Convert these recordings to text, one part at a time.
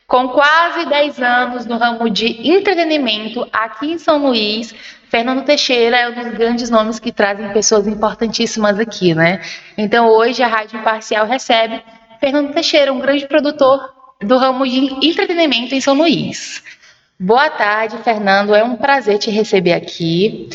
Com quase 10 anos no ramo de entretenimento aqui em São Luís, Fernando Teixeira é um dos grandes nomes que trazem pessoas importantíssimas aqui, né? Então hoje a Rádio Imparcial recebe Fernando Teixeira, um grande produtor do ramo de entretenimento em São Luís. Boa tarde, Fernando. É um prazer te receber aqui.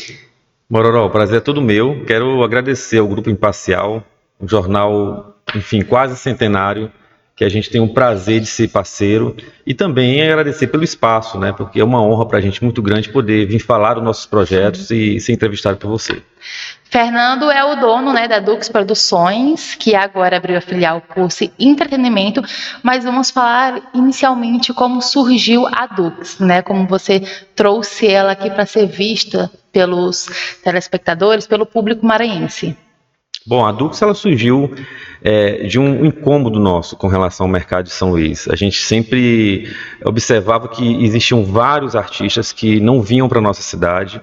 Mororó, o prazer é todo meu. Quero agradecer ao Grupo Imparcial, um jornal, enfim, quase centenário, que a gente tem o prazer de ser parceiro, e também agradecer pelo espaço, né? Porque é uma honra para a gente muito grande poder vir falar dos nossos projetos e ser entrevistado por você. Fernando é o dono, né, da Dux Produções, que agora abriu a filial Curso Entretenimento, mas vamos falar inicialmente como surgiu a Dux, né, como você trouxe ela aqui para ser vista pelos telespectadores, pelo público maranhense. Bom, a Dux ela surgiu de um incômodo nosso com relação ao mercado de São Luís. A gente sempre observava que existiam vários artistas que não vinham para a nossa cidade,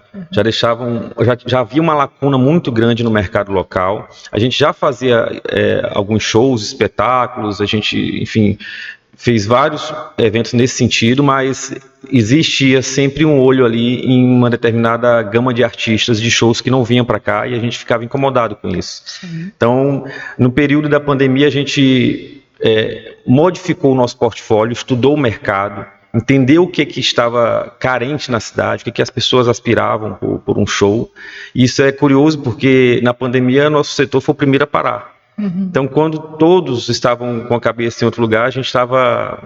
já havia uma lacuna muito grande no mercado local. A gente já fazia alguns shows, espetáculos, a gente, enfim, fez vários eventos nesse sentido, mas existia sempre um olho ali em uma determinada gama de artistas, de shows que não vinham para cá, e a gente ficava incomodado com isso. Sim. Então, no período da pandemia, a gente modificou o nosso portfólio, estudou o mercado, entendeu o que estava carente na cidade, o que as pessoas aspiravam por um show. E isso é curioso porque na pandemia nosso setor foi o primeiro a parar. Então, quando todos estavam com a cabeça em outro lugar, a gente estava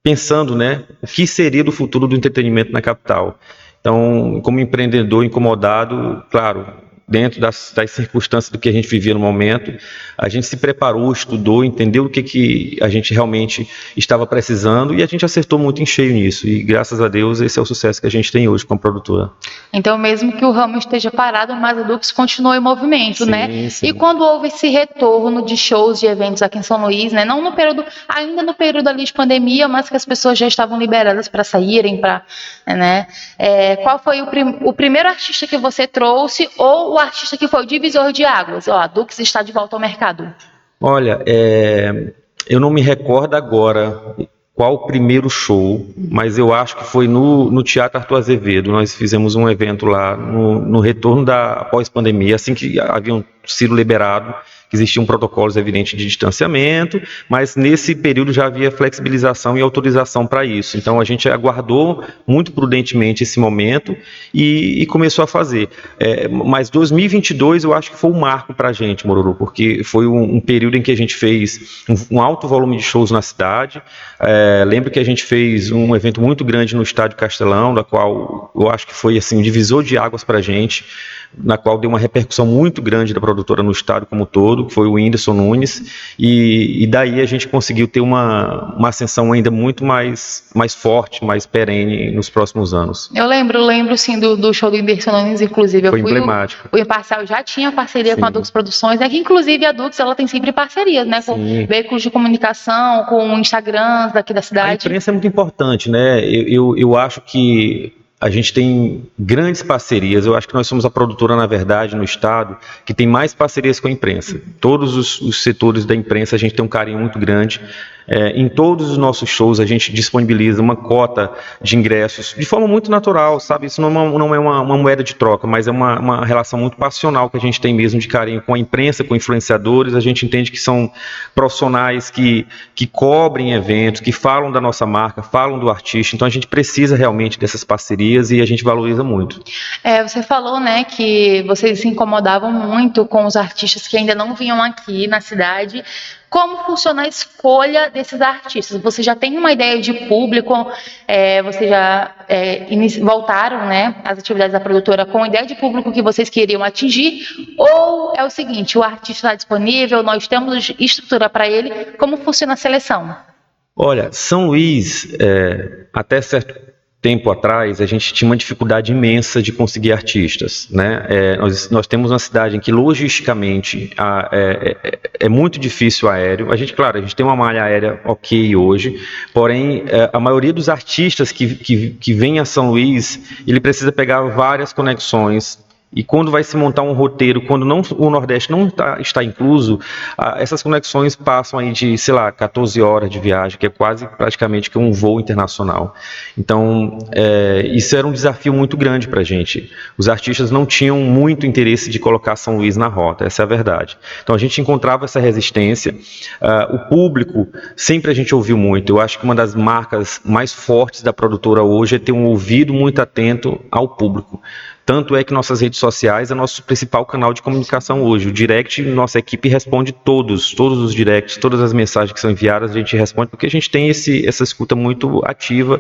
pensando, né, o que seria do futuro do entretenimento na capital. Então, como empreendedor incomodado, claro, dentro das circunstâncias do que a gente vivia no momento, a gente se preparou, estudou, entendeu o que a gente realmente estava precisando, e a gente acertou muito em cheio nisso. E graças a Deus esse é o sucesso que a gente tem hoje como produtora. Então, mesmo que o ramo esteja parado, mas a Dux continua em movimento, sim, né? Sim. E quando houve esse retorno de shows, de eventos aqui em São Luís, né? Não no período, ainda no período ali de pandemia, mas que as pessoas já estavam liberadas para saírem, né? Qual foi o primeiro artista que você trouxe, ou o artista que foi o divisor de águas? Ó, a Dux está de volta ao mercado. Olha, eu não me recordo agora qual o primeiro show, mas eu acho que foi no Teatro Arthur Azevedo. Nós fizemos um evento lá no retorno da pós-pandemia, assim que haviam sido liberados, que existiam protocolos evidentes de distanciamento, mas nesse período já havia flexibilização e autorização para isso. Então a gente aguardou muito prudentemente esse momento e começou a fazer. Mas 2022 eu acho que foi um marco para a gente, Mororô, porque foi um período em que a gente fez um alto volume de shows na cidade. Lembro que a gente fez um evento muito grande no Estádio Castelão, da qual eu acho que foi assim, um divisor de águas para a gente, na qual deu uma repercussão muito grande da produtora no estado como um todo, que foi o Whindersson Nunes, e daí a gente conseguiu ter uma ascensão ainda muito mais forte, mais perene nos próximos anos. Eu lembro sim do show do Whindersson Nunes, inclusive. Foi emblemático. O Imparcial já tinha parceria com a Dux Produções, que inclusive a Dux ela tem sempre parcerias, né, com veículos de comunicação, com Instagrams daqui da cidade. A imprensa é muito importante, né? Eu acho que a gente tem grandes parcerias. Eu acho que nós somos a produtora, na verdade, no estado, que tem mais parcerias com a imprensa. Todos os setores da imprensa a gente tem um carinho muito grande. Em todos os nossos shows a gente disponibiliza uma cota de ingressos de forma muito natural, sabe? Isso não é uma moeda de troca, mas é uma relação muito passional que a gente tem mesmo de carinho com a imprensa, com influenciadores. A gente entende que são profissionais que cobrem eventos, que falam da nossa marca, falam do artista. Então a gente precisa realmente dessas parcerias e a gente valoriza muito. Você falou, né, que vocês se incomodavam muito com os artistas que ainda não vinham aqui na cidade. Como funciona a escolha desses artistas? Você já tem uma ideia de público? Vocês já voltaram, né, às atividades da produtora com a ideia de público que vocês queriam atingir? Ou é o seguinte, o artista está disponível, nós temos estrutura para ele, como funciona a seleção? Olha, São Luís, até certo tempo atrás, a gente tinha uma dificuldade imensa de conseguir artistas, né? Nós temos uma cidade em que, logisticamente, é muito difícil o aéreo. A gente tem uma malha aérea ok hoje, porém, a maioria dos artistas que vem a São Luís, ele precisa pegar várias conexões E quando vai se montar um roteiro, quando não, o Nordeste não está incluso, essas conexões passam aí de, sei lá, 14 horas de viagem, que é quase praticamente que um voo internacional. Então, isso era um desafio muito grande para a gente. Os artistas não tinham muito interesse de colocar São Luís na rota, essa é a verdade. Então, a gente encontrava essa resistência. O público, sempre a gente ouviu muito. Eu acho que uma das marcas mais fortes da produtora hoje é ter um ouvido muito atento ao público. Tanto é que nossas redes sociais é nosso principal canal de comunicação hoje. O direct, nossa equipe responde todos os directs, todas as mensagens que são enviadas, a gente responde, porque a gente tem essa escuta muito ativa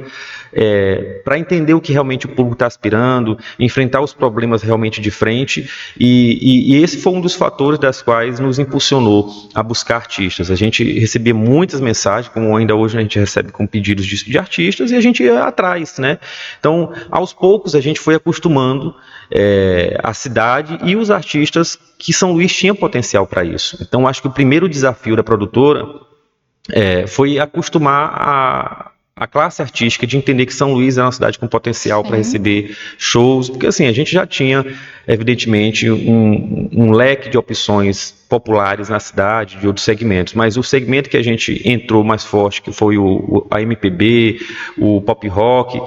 para entender o que realmente o público está aspirando, enfrentar os problemas realmente de frente, e esse foi um dos fatores das quais nos impulsionou a buscar artistas. A gente recebia muitas mensagens, como ainda hoje a gente recebe com pedidos de artistas, e a gente ia atrás, né? Então, aos poucos, a gente foi acostumando a cidade e os artistas que São Luís tinha potencial para isso. Então, acho que o primeiro desafio da produtora foi acostumar a classe artística de entender que São Luís é uma cidade com potencial para receber shows, porque assim, a gente já tinha, evidentemente, um leque de opções populares na cidade, de outros segmentos, mas o segmento que a gente entrou mais forte, que foi a MPB, o pop rock,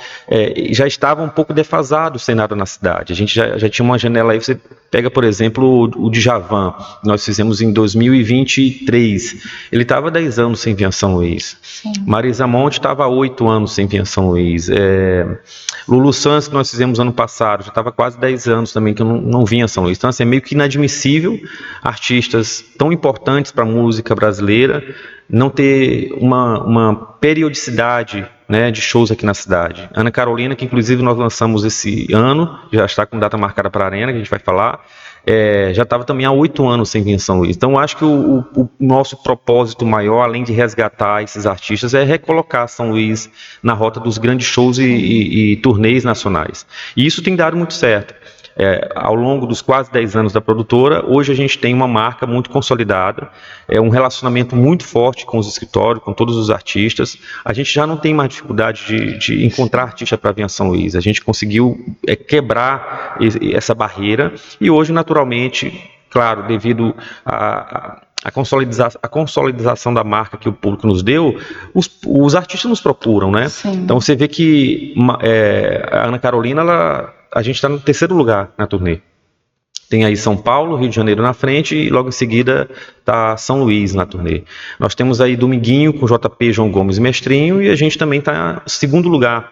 já estava um pouco defasado sem nada na cidade. A gente já tinha uma janela aí, você pega, por exemplo, o Djavan, que nós fizemos em 2023, ele estava 10 anos sem vir a São Luís. Sim. Marisa Monte estava 8 anos sem vir a São Luís. Lulu Santos, que nós fizemos ano passado, já estava quase 10 anos também que eu não vinha a São Luís. Então, assim, é meio que inadmissível artistas tão importantes para a música brasileira não ter uma periodicidade, né, de shows aqui na cidade. Ana Carolina, que inclusive nós lançamos esse ano, já está com data marcada para a Arena, que a gente vai falar, já estava também há 8 anos sem vir em São Luís. Então, acho que o nosso propósito maior, além de resgatar esses artistas, é recolocar São Luís na rota dos grandes shows e turnês nacionais. E isso tem dado muito certo. Ao longo dos quase 10 anos da produtora, hoje a gente tem uma marca muito consolidada, um relacionamento muito forte com os escritórios, com todos os artistas. A gente já não tem mais dificuldade de encontrar artista para vir a São Luís. A gente conseguiu quebrar essa barreira e hoje, naturalmente, claro, devido a consolidação da marca que o público nos deu, os artistas nos procuram, né? Sim. Então você vê que a Ana Carolina, a gente está no 3º lugar na turnê. Tem aí São Paulo, Rio de Janeiro na frente e logo em seguida está São Luís na turnê. Nós temos aí Dominguinho com JP, João Gomes e Mestrinho, e a gente também está em 2º lugar,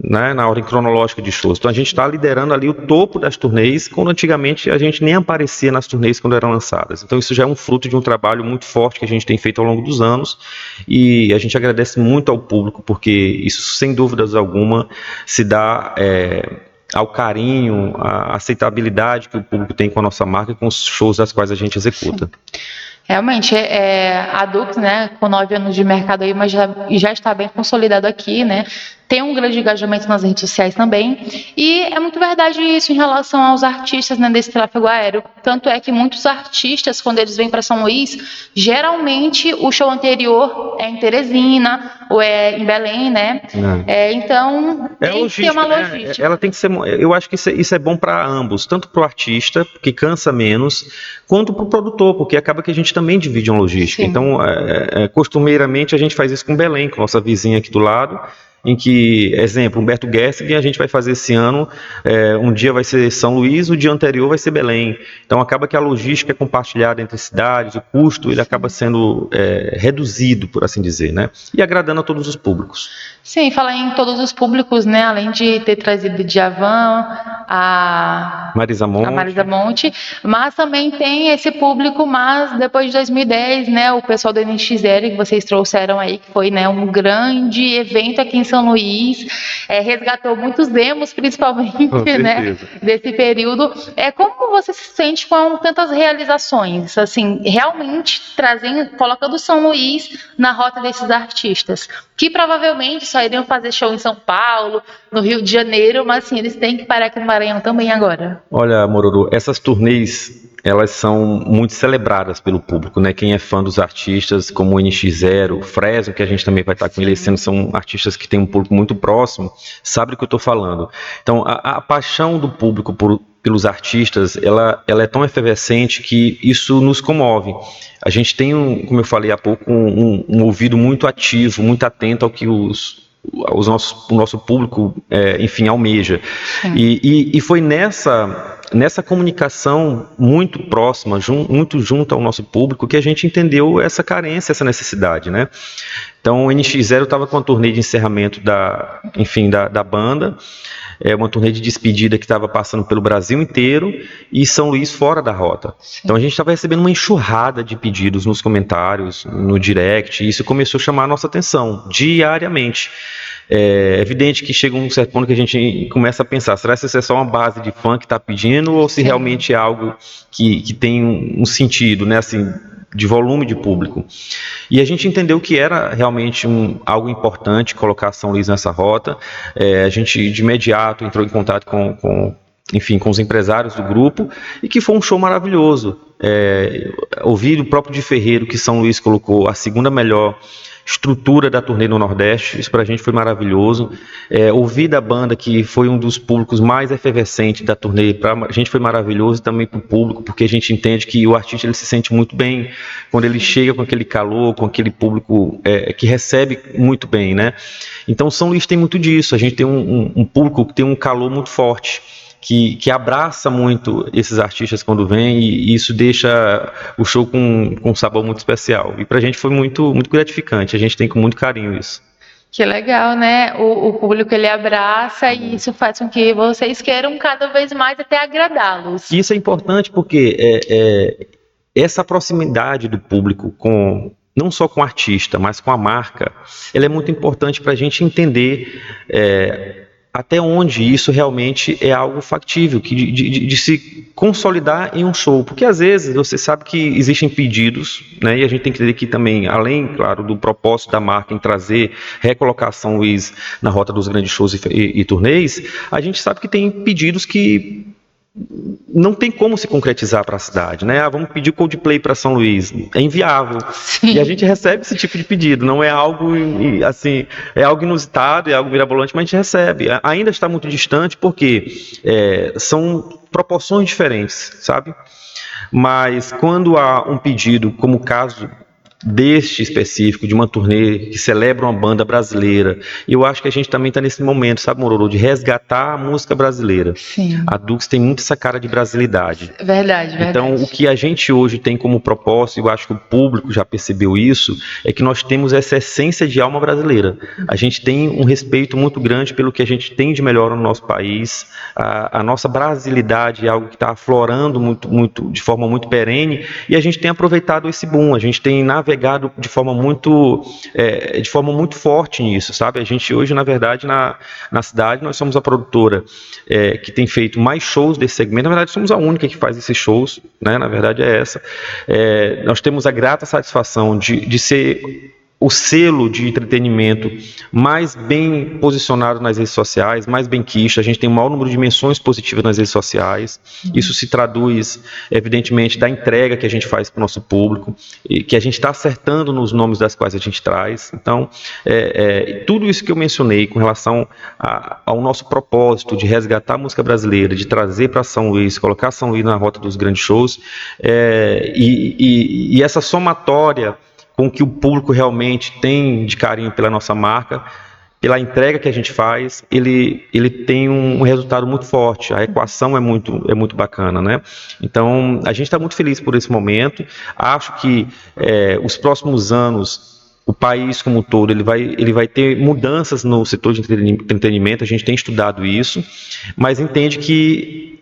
né, na ordem cronológica de shows. Então a gente está liderando ali o topo das turnês, quando antigamente a gente nem aparecia nas turnês quando eram lançadas. Então isso já é um fruto de um trabalho muito forte que a gente tem feito ao longo dos anos, e a gente agradece muito ao público, porque isso, sem dúvidas alguma, se dá ao carinho, à aceitabilidade que o público tem com a nossa marca e com os shows das quais a gente executa. Realmente, a Dux, né, com 9 anos de mercado aí, mas já está bem consolidado aqui, né, tem um grande engajamento nas redes sociais também, e é muito verdade isso em relação aos artistas, né, desse tráfego aéreo. Tanto é que muitos artistas, quando eles vêm para São Luís, geralmente o show anterior é em Teresina ou é em Belém, né? Então tem que ter uma logística. Ela tem que ser. Eu acho que isso é bom para ambos, tanto para o artista, que cansa menos, quanto para o produtor, porque acaba que a gente também divide uma logística. Sim. Então, costumeiramente a gente faz isso com Belém, com nossa vizinha aqui do lado, em que, exemplo, Humberto Gessinger, a gente vai fazer esse ano, um dia vai ser São Luís, o dia anterior vai ser Belém. Então acaba que a logística é compartilhada entre cidades, o custo ele acaba sendo reduzido, por assim dizer, né? E agradando a todos os públicos. Sim, falar em todos os públicos, né? Além de ter trazido Djavan, a Marisa Monte, mas também tem esse público, mas depois de 2010, né? O pessoal do NX0 que vocês trouxeram aí, que foi, né, um grande evento aqui em São Luís, resgatou muitos emos, principalmente, né, desse período. Como você se sente com tantas realizações, assim, realmente colocando São Luís na rota desses artistas, que provavelmente só iriam fazer show em São Paulo, no Rio de Janeiro, mas assim, eles têm que parar aqui no Maranhão também agora. Olha, Mororo, essas turnês, elas são muito celebradas pelo público, né? Quem é fã dos artistas como o NX0, o Fresno, que a gente também vai estar com ele esse ano, são artistas que têm um público muito próximo, sabe do que eu estou falando. Então, a paixão do público pelos artistas, ela é tão efervescente que isso nos comove. A gente tem, como eu falei há pouco, um ouvido muito ativo, muito atento ao que o nosso público, enfim, almeja. E foi nessa comunicação muito próxima, muito junto ao nosso público, que a gente entendeu essa carência, essa necessidade, né? Então, o NX0 estava com a turnê de encerramento da banda, uma turnê de despedida que estava passando pelo Brasil inteiro e São Luís fora da rota. Sim. Então, a gente estava recebendo uma enxurrada de pedidos nos comentários, no direct, e isso começou a chamar a nossa atenção diariamente. É evidente que chega um certo ponto que a gente começa a pensar, será que isso é só uma base de fã que está pedindo ou se Sim. realmente é algo que tem um sentido, né, assim, de volume de público. E a gente entendeu que era realmente algo importante colocar São Luís nessa rota. A gente de imediato entrou em contato com os empresários do grupo, e que foi um show maravilhoso. Ouvir o próprio Di Ferreiro que São Luís colocou a segunda melhor estrutura da turnê no Nordeste, isso pra gente foi maravilhoso. Ouvir da banda, que foi um dos públicos mais efervescentes da turnê, pra gente foi maravilhoso também pro público, porque a gente entende que o artista ele se sente muito bem quando ele chega com aquele calor, com aquele público que recebe muito bem, né? Então São Luís tem muito disso, a gente tem um público que tem um calor muito forte, que abraça muito esses artistas quando vem, e isso deixa o show com um sabor muito especial. E pra gente foi muito, muito gratificante, a gente tem com muito carinho isso. Que legal, né? O público ele abraça, e isso faz com que vocês queiram cada vez mais até agradá-los. Isso é importante porque essa proximidade do público não só com o artista, mas com a marca, ela é muito importante para a gente entender até onde isso realmente é algo factível, de se consolidar em um show. Porque às vezes você sabe que existem pedidos, né, e a gente tem que entender que também, além, claro, do propósito da marca em trazer, recolocar São Luís na rota dos grandes shows e turnês, a gente sabe que tem pedidos que não tem como se concretizar para a cidade, né? Vamos pedir Coldplay para São Luís, é inviável. Sim. E a gente recebe esse tipo de pedido, não é algo assim, é algo inusitado, é algo mirabolante, mas a gente recebe. Ainda está muito distante porque são proporções diferentes, sabe? Mas quando há um pedido, como o caso deste específico, de uma turnê que celebra uma banda brasileira, eu acho que a gente também está nesse momento, sabe, Mororo, de resgatar a música brasileira. Sim. A Dux tem muito essa cara de brasilidade. Verdade. Então, o que a gente hoje tem como propósito, eu acho que o público já percebeu isso, é que nós temos essa essência de alma brasileira. A gente tem um respeito muito grande pelo que a gente tem de melhor no nosso país, a nossa brasilidade é algo que está aflorando muito, de forma muito perene, e a gente tem aproveitado esse boom, a gente tem navegado de forma muito forte nisso, sabe? A gente hoje, na verdade, na cidade, nós somos a produtora que tem feito mais shows desse segmento. Na verdade, somos a única que faz esses shows, né? Na verdade é essa. Nós temos a grata satisfação de ser o selo de entretenimento mais bem posicionado nas redes sociais, mais bem quisto. A gente tem um maior número de menções positivas nas redes sociais. Isso se traduz, evidentemente, da entrega que a gente faz para o nosso público, e que a gente está acertando nos nomes das quais a gente traz. Então, tudo isso que eu mencionei com relação ao nosso propósito de resgatar a música brasileira, de trazer para São Luís, colocar São Luís na rota dos grandes shows, e essa somatória com que o público realmente tem de carinho pela nossa marca, pela entrega que a gente faz, ele tem um resultado muito forte. A equação é muito bacana, né? Então, a gente está muito feliz por esse momento. Acho que os próximos anos, o país como um todo, ele vai ter mudanças no setor de entretenimento. A gente tem estudado isso, mas entende que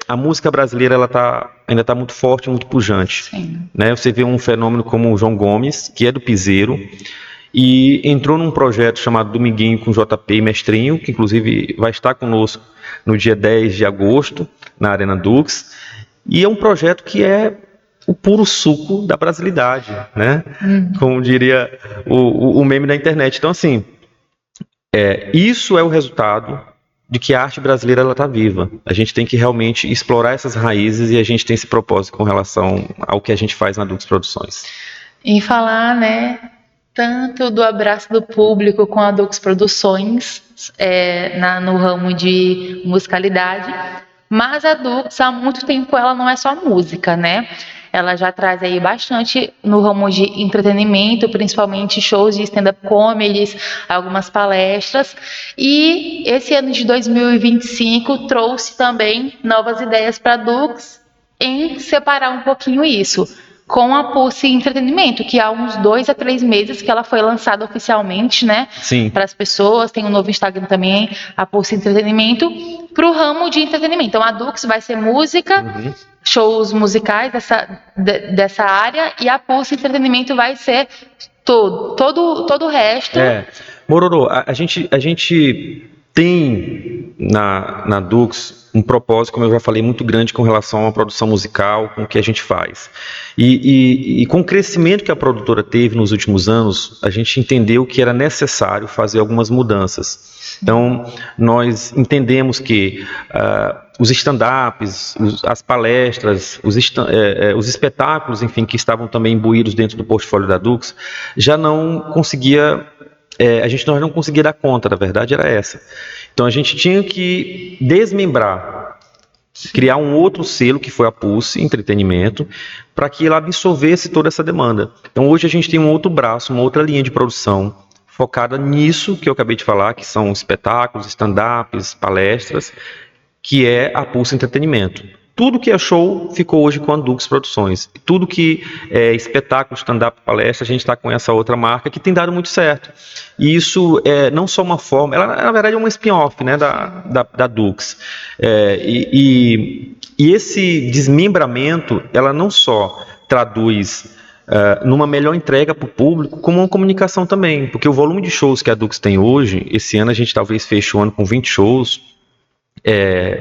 a música brasileira ainda está muito forte, muito pujante. Sim. Né? Você vê um fenômeno como o João Gomes, que é do piseiro, e entrou num projeto chamado Dominguinho com JP e Mestrinho, que inclusive vai estar conosco no dia 10 de agosto, na Arena Dux, e é um projeto que é o puro suco da brasilidade, né? Como diria o meme da internet. Então, assim, isso é o resultado de que a arte brasileira está viva. A gente tem que realmente explorar essas raízes, e a gente tem esse propósito com relação ao que a gente faz na Dux Produções. Em falar, né, tanto do abraço do público com a Dux Produções no ramo de musicalidade, Mas a Dux, há muito tempo, ela não é só música, né? Ela já traz aí bastante no ramo de entretenimento, principalmente shows de stand-up comedies, algumas palestras. E esse ano de 2025 trouxe também novas ideias para a Dux em separar um pouquinho isso com a Pulse Entretenimento, que há uns 2 a 3 meses que ela foi lançada oficialmente, né, Sim. para as pessoas. Tem um novo Instagram também, a Pulse Entretenimento, para o ramo de entretenimento. Então a Dux vai ser música, shows musicais dessa área, e a Pulse Entretenimento vai ser todo o resto. Mororô, a gente tem na Dux um propósito, como eu já falei, muito grande com relação à produção musical, com o que a gente faz. E com o crescimento que a produtora teve nos últimos anos, a gente entendeu que era necessário fazer algumas mudanças. Então, nós entendemos que os stand-ups, as palestras, os espetáculos, enfim, que estavam também imbuídos dentro do portfólio da Dux, já não conseguia... nós não conseguia dar conta, na verdade era essa. Então a gente tinha que desmembrar, criar um outro selo, que foi a Pulse Entretenimento, para que ela absorvesse toda essa demanda. Então hoje a gente tem um outro braço, uma outra linha de produção, focada nisso que eu acabei de falar, que são espetáculos, stand-ups, palestras, que é a Pulse Entretenimento. Tudo que é show ficou hoje com a Dux Produções. Tudo que é espetáculo, stand-up, palestra, a gente está com essa outra marca que tem dado muito certo. E isso é não só uma forma, ela na verdade é uma spin-off, né, da Dux. E esse desmembramento, ela não só traduz numa melhor entrega para o público, como uma comunicação também. Porque o volume de shows que a Dux tem hoje, esse ano a gente talvez feche o ano com 20 shows,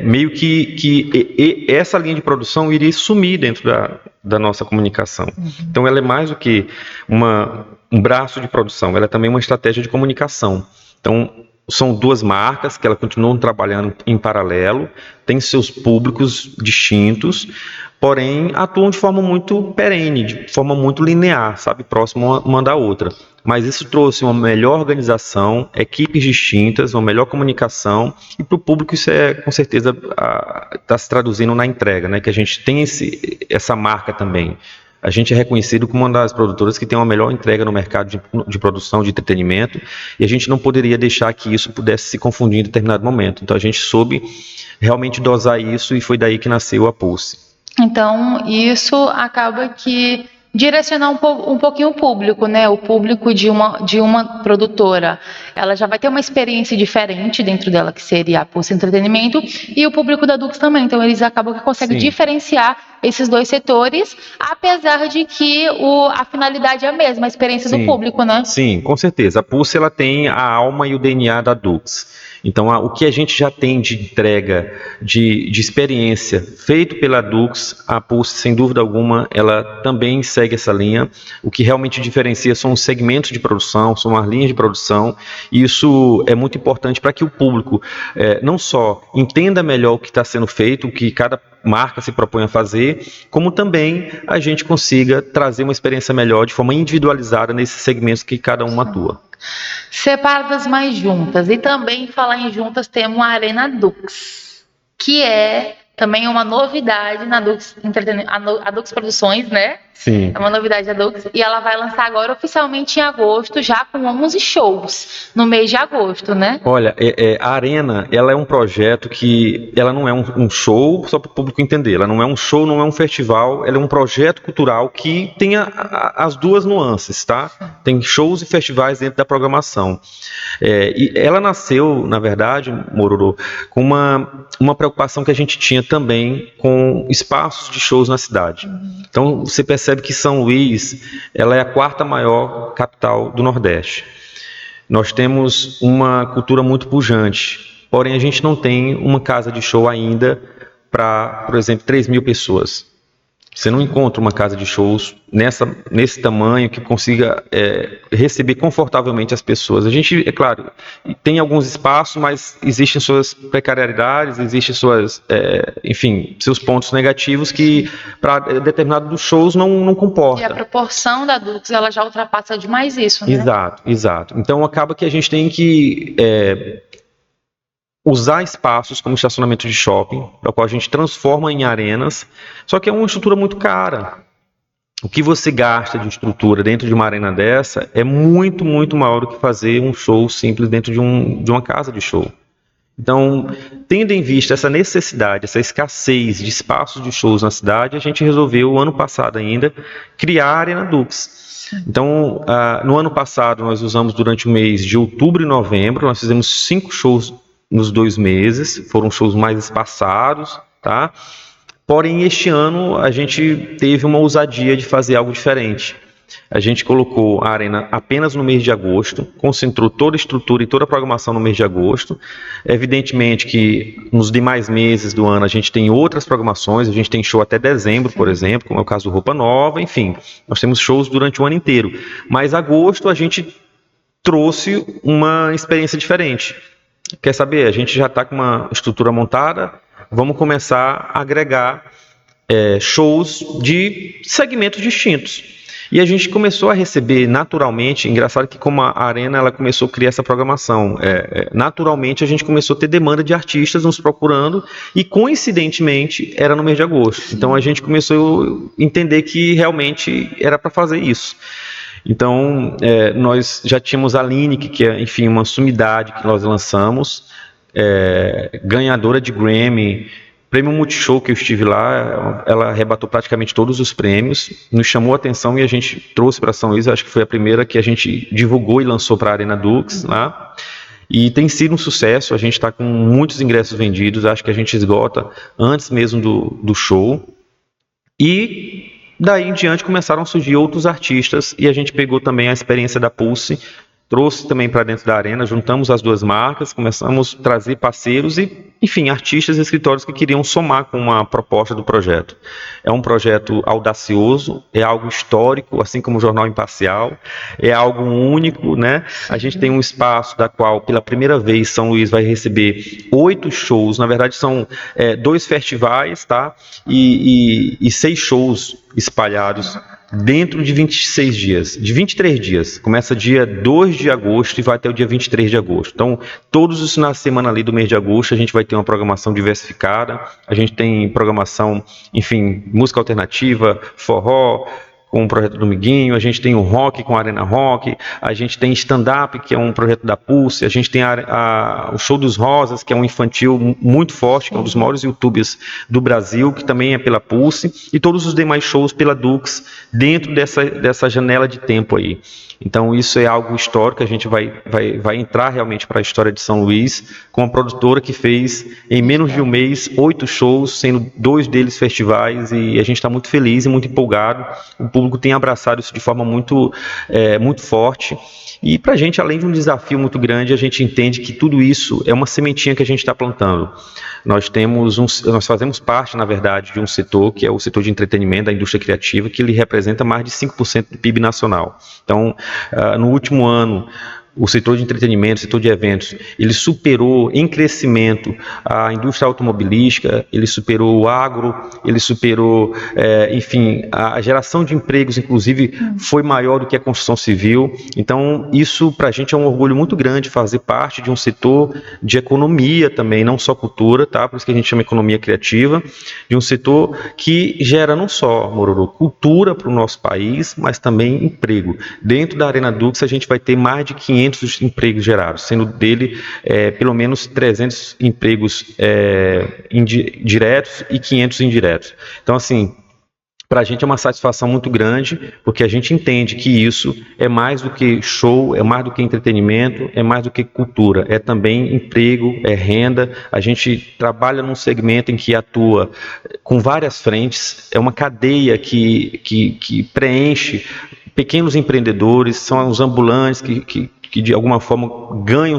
meio que essa linha de produção iria sumir dentro da nossa comunicação. Então ela é mais do que um braço de produção, ela é também uma estratégia de comunicação. Então são duas marcas que elas continuam trabalhando em paralelo, têm seus públicos distintos, porém atuam de forma muito perene, de forma muito linear, sabe, próxima uma da outra. Mas isso trouxe uma melhor organização, equipes distintas, uma melhor comunicação, e para o público isso com certeza está se traduzindo na entrega, né? Que a gente tem essa marca também. A gente é reconhecido como uma das produtoras que tem uma melhor entrega no mercado de produção de entretenimento, e a gente não poderia deixar que isso pudesse se confundir em determinado momento. Então a gente soube realmente dosar isso, e foi daí que nasceu a Pulse. Então isso acaba que direcionar um pouquinho o público, né? O público de uma produtora, ela já vai ter uma experiência diferente dentro dela, que seria a Pulse Entretenimento, e o público da Dux também. Então eles acabam que conseguem diferenciar esses dois setores, apesar de que a finalidade é a mesma, a experiência do público, né? Sim, com certeza. A Pulse ela tem a alma e o DNA da Dux. Então, o que a gente já tem de entrega, de experiência feito pela Dux, a Pulse, sem dúvida alguma, ela também segue essa linha. O que realmente diferencia são os segmentos de produção, são as linhas de produção, e isso é muito importante para que o público não só entenda melhor o que está sendo feito, o que cada marca se propõe a fazer, como também a gente consiga trazer uma experiência melhor de forma individualizada nesses segmentos que cada um atua. Separadas, mais juntas. E também, falar em juntas, temos a Arena Dux, que é também uma novidade na Dux a Dux Produções, né? Sim. É uma novidade da Dux, e ela vai lançar agora oficialmente em agosto, já com 11 shows no mês de agosto, né? Olha, a Arena, ela é um projeto que ela não é um show, só para o público entender, ela não é um show, não é um festival, ela é um projeto cultural que tem as duas nuances, tá? Tem shows e festivais dentro da programação. E ela nasceu, na verdade, Mororô, com uma preocupação que a gente tinha também com espaços de shows na cidade. Então, você percebe que São Luís, ela é a 4ª maior capital do Nordeste. Nós temos uma cultura muito pujante, porém a gente não tem uma casa de show ainda para, por exemplo, 3.000 pessoas. Você não encontra uma casa de shows nesse tamanho que consiga receber confortavelmente as pessoas. A gente, é claro, tem alguns espaços, mas existem suas precariedades, existem seus pontos negativos que para determinados shows não comporta. E a proporção da Dux, ela já ultrapassa demais isso, né? Exato. Então acaba que a gente tem que usar espaços como estacionamento de shopping, para o qual a gente transforma em arenas, só que é uma estrutura muito cara. O que você gasta de estrutura dentro de uma arena dessa é muito, muito maior do que fazer um show simples dentro de uma casa de show. Então, tendo em vista essa necessidade, essa escassez de espaços de shows na cidade, a gente resolveu, ano passado ainda, criar a Arena Dux. Então, no ano passado, nós usamos durante o mês de outubro e novembro, nós fizemos 5 shows nos 2 meses, foram shows mais espaçados, tá? Porém, este ano, a gente teve uma ousadia de fazer algo diferente. A gente colocou a arena apenas no mês de agosto, concentrou toda a estrutura e toda a programação no mês de agosto. Evidentemente que nos demais meses do ano a gente tem outras programações, a gente tem show até dezembro, por exemplo, como é o caso do Roupa Nova, enfim, nós temos shows durante o ano inteiro. Mas agosto a gente trouxe uma experiência diferente. Quer saber? A gente já está com uma estrutura montada, vamos começar a agregar shows de segmentos distintos. E a gente começou a receber naturalmente, engraçado que como a Arena ela começou a criar essa programação, naturalmente a gente começou a ter demanda de artistas nos procurando e coincidentemente era no mês de agosto. Então a gente começou a entender que realmente era para fazer isso. Então nós já tínhamos a Lineker, que é, enfim, uma sumidade que nós lançamos, ganhadora de Grammy, Prêmio Multishow que eu estive lá, ela arrebatou praticamente todos os prêmios, nos chamou a atenção e a gente trouxe para São Luís, acho que foi a primeira que a gente divulgou e lançou para a Arena Dux lá. E tem sido um sucesso, a gente está com muitos ingressos vendidos, acho que a gente esgota antes mesmo do show. E daí em diante começaram a surgir outros artistas e a gente pegou também a experiência da Pulse, trouxe também para dentro da Arena, juntamos as duas marcas, começamos a trazer parceiros e, enfim, artistas e escritórios que queriam somar com uma proposta do projeto. É um projeto audacioso, é algo histórico, assim como o Jornal Imparcial, é algo único, né? A gente tem um espaço da qual, pela primeira vez, São Luís vai receber 8 shows, na verdade são 2 festivais, tá? E 6 shows espalhados dentro de 26 dias, de 23 dias. Começa dia 2 de agosto e vai até o dia 23 de agosto. Então, todos os finais de semana ali do mês de agosto, a gente vai ter uma programação diversificada. A gente tem programação, enfim, música alternativa, forró, com o projeto do Miguinho, a gente tem o rock com a Arena Rock, a gente tem stand-up, que é um projeto da Pulse, a gente tem o Show dos Rosas, que é um infantil muito forte, que é um dos maiores youtubers do Brasil, que também é pela Pulse, e todos os demais shows pela Dux, dentro dessa janela de tempo aí. Então isso é algo histórico, a gente vai entrar realmente para a história de São Luís, com uma produtora que fez em menos de um mês 8 shows, sendo 2 deles festivais, e a gente está muito feliz e muito empolgado. O público tem abraçado isso de forma muito forte. E para a gente, além de um desafio muito grande, a gente entende que tudo isso é uma sementinha que a gente está plantando. Nós fazemos parte, na verdade, de um setor que é o setor de entretenimento, da indústria criativa, que ele representa mais de 5% do PIB nacional. Então, no último ano, o setor de entretenimento, o setor de eventos, ele superou em crescimento a indústria automobilística, ele superou o agro, ele superou, enfim, a geração de empregos, inclusive, foi maior do que a construção civil. Então, isso para a gente é um orgulho muito grande fazer parte de um setor de economia também, não só cultura, tá? Por isso que a gente chama economia criativa, de um setor que gera não só, Mororô, cultura para o nosso país, mas também emprego. Dentro da Arena Dux, a gente vai ter mais de 500 empregos gerados, sendo dele pelo menos 300 empregos diretos e 500 indiretos. Então, assim, para a gente é uma satisfação muito grande, porque a gente entende que isso é mais do que show, é mais do que entretenimento, é mais do que cultura, é também emprego, é renda. A gente trabalha num segmento em que atua com várias frentes, é uma cadeia que preenche pequenos empreendedores, são os ambulantes que de alguma forma ganham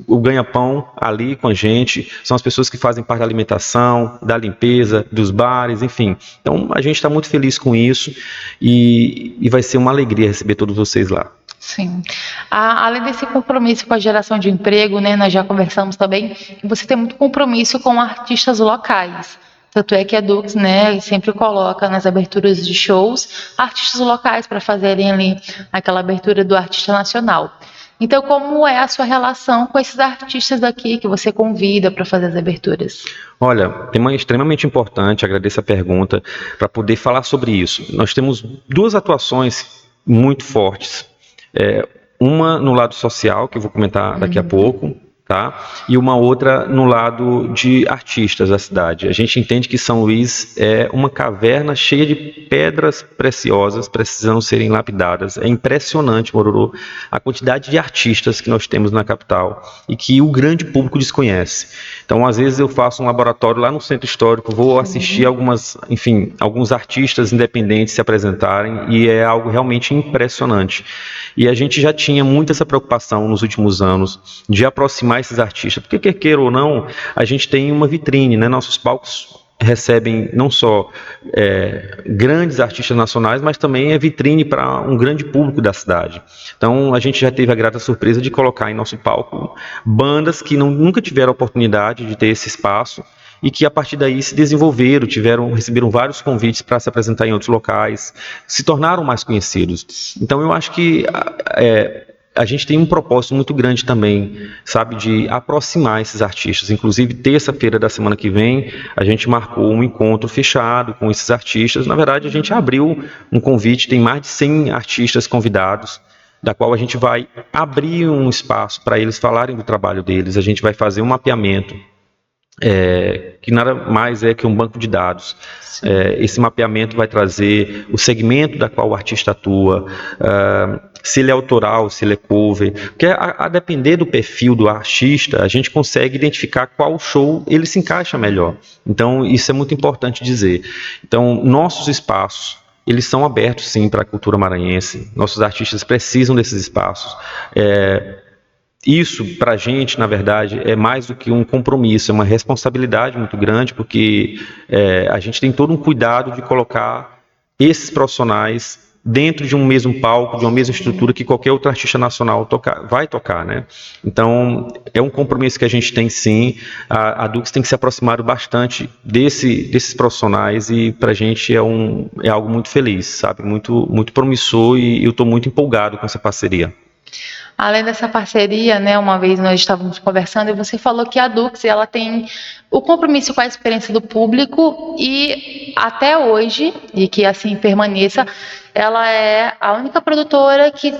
o ganha-pão ali com a gente, são as pessoas que fazem parte da alimentação, da limpeza, dos bares, enfim. Então a gente está muito feliz com isso e vai ser uma alegria receber todos vocês lá. Sim. Além desse compromisso com a geração de emprego, né, nós já conversamos também, você tem muito compromisso com artistas locais. Tanto é que a Dux, né, sempre coloca nas aberturas de shows artistas locais para fazerem ali aquela abertura do artista nacional. Então, como é a sua relação com esses artistas aqui que você convida para fazer as aberturas? Olha, tema extremamente importante, agradeço a pergunta, para poder falar sobre isso. Nós temos duas atuações muito fortes. Uma no lado social, que eu vou comentar daqui a pouco, tá? E uma outra no lado de artistas da cidade. A gente entende que São Luís é uma caverna cheia de pedras preciosas precisando serem lapidadas. É impressionante, Mororô, a quantidade de artistas que nós temos na capital e que o grande público desconhece. Então, às vezes eu faço um laboratório lá no Centro Histórico, vou assistir alguns artistas independentes se apresentarem e é algo realmente impressionante. E a gente já tinha muito essa preocupação nos últimos anos de aproximar esses artistas, porque quer queira ou não, a gente tem uma vitrine, né? Nossos palcos recebem não só grandes artistas nacionais, mas também é vitrine para um grande público da cidade. Então a gente já teve a grata surpresa de colocar em nosso palco bandas que nunca tiveram a oportunidade de ter esse espaço e que a partir daí se desenvolveram, receberam vários convites para se apresentar em outros locais, se tornaram mais conhecidos. Então eu acho que a gente tem um propósito muito grande também, sabe, de aproximar esses artistas. Inclusive, terça-feira da semana que vem, a gente marcou um encontro fechado com esses artistas. Na verdade, a gente abriu um convite, tem mais de 100 artistas convidados, da qual a gente vai abrir um espaço para eles falarem do trabalho deles. A gente vai fazer um mapeamento, que nada mais é que um banco de dados. Esse mapeamento vai trazer o segmento da qual o artista atua, se ele é autoral, se ele é cover, porque a depender do perfil do artista, a gente consegue identificar qual show ele se encaixa melhor. Então, isso é muito importante dizer. Então, nossos espaços, eles são abertos sim para a cultura maranhense, nossos artistas precisam desses espaços. Isso, para a gente, na verdade, é mais do que um compromisso, é uma responsabilidade muito grande, porque a gente tem todo um cuidado de colocar esses profissionais dentro de um mesmo palco, de uma mesma estrutura que qualquer outro artista nacional vai tocar, né? Então, é um compromisso que a gente tem sim. A Dux tem que se aproximar bastante desses profissionais e para a gente é algo muito feliz, sabe? Muito, muito promissor e eu estou muito empolgado com essa parceria. Além dessa parceria, né, uma vez nós estávamos conversando e você falou que a Dux ela tem o compromisso com a experiência do público e até hoje, e que assim permaneça, ela é a única produtora que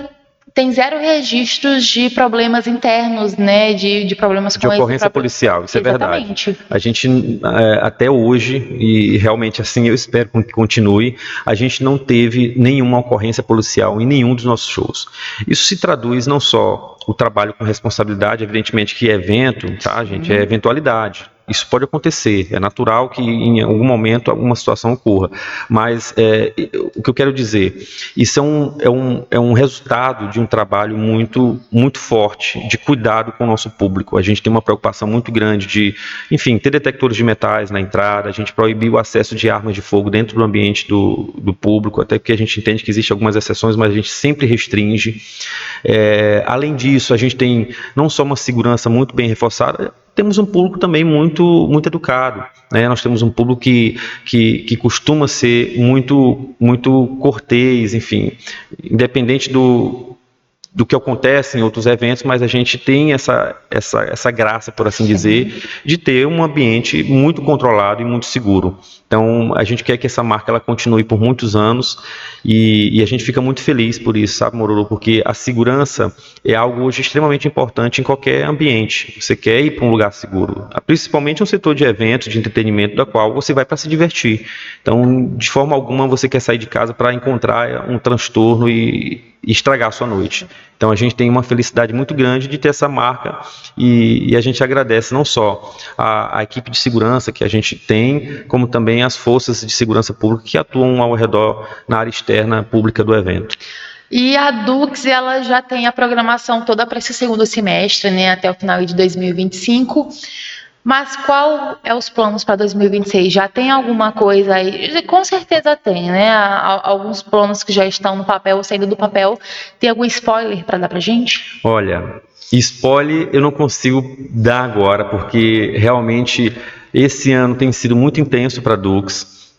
tem 0 registros de problemas internos, né, de problemas com de ocorrência policial, isso Exatamente. É verdade. A gente, até hoje, e realmente assim eu espero que continue, a gente não teve nenhuma ocorrência policial em nenhum dos nossos shows. Isso se traduz não só o trabalho com responsabilidade, evidentemente que evento, tá, gente, é eventualidade. Isso pode acontecer, é natural que em algum momento alguma situação ocorra, mas o que eu quero dizer, isso é um resultado de um trabalho muito, muito forte de cuidado com o nosso público. A gente tem uma preocupação muito grande de, enfim, ter detectores de metais na entrada, a gente proibiu o acesso de armas de fogo dentro do ambiente do público, até porque a gente entende que existem algumas exceções, mas a gente sempre restringe. Além disso, a gente tem não só uma segurança muito bem reforçada, temos um público também muito, muito educado, né? Nós temos um público que costuma ser muito, muito cortês, enfim, independente do que acontece em outros eventos, mas a gente tem essa graça, por assim dizer, de ter um ambiente muito controlado e muito seguro. Então, a gente quer que essa marca ela continue por muitos anos e a gente fica muito feliz por isso, sabe, Mororo? Porque a segurança é algo hoje extremamente importante em qualquer ambiente. Você quer ir para um lugar seguro, principalmente no setor de eventos, de entretenimento, da qual você vai para se divertir. Então, de forma alguma, você quer sair de casa para encontrar um transtorno e estragar a sua noite. Então a gente tem uma felicidade muito grande de ter essa marca e a gente agradece não só a equipe de segurança que a gente tem, como também as forças de segurança pública que atuam ao redor na área externa pública do evento. E a Dux, ela já tem a programação toda para esse segundo semestre, né, até o final de 2025. Mas qual é os planos para 2026? Já tem alguma coisa aí? Com certeza tem, né? Alguns planos que já estão no papel, saindo do papel. Tem algum spoiler para dar para gente? Olha, spoiler eu não consigo dar agora, porque realmente esse ano tem sido muito intenso para a Dux.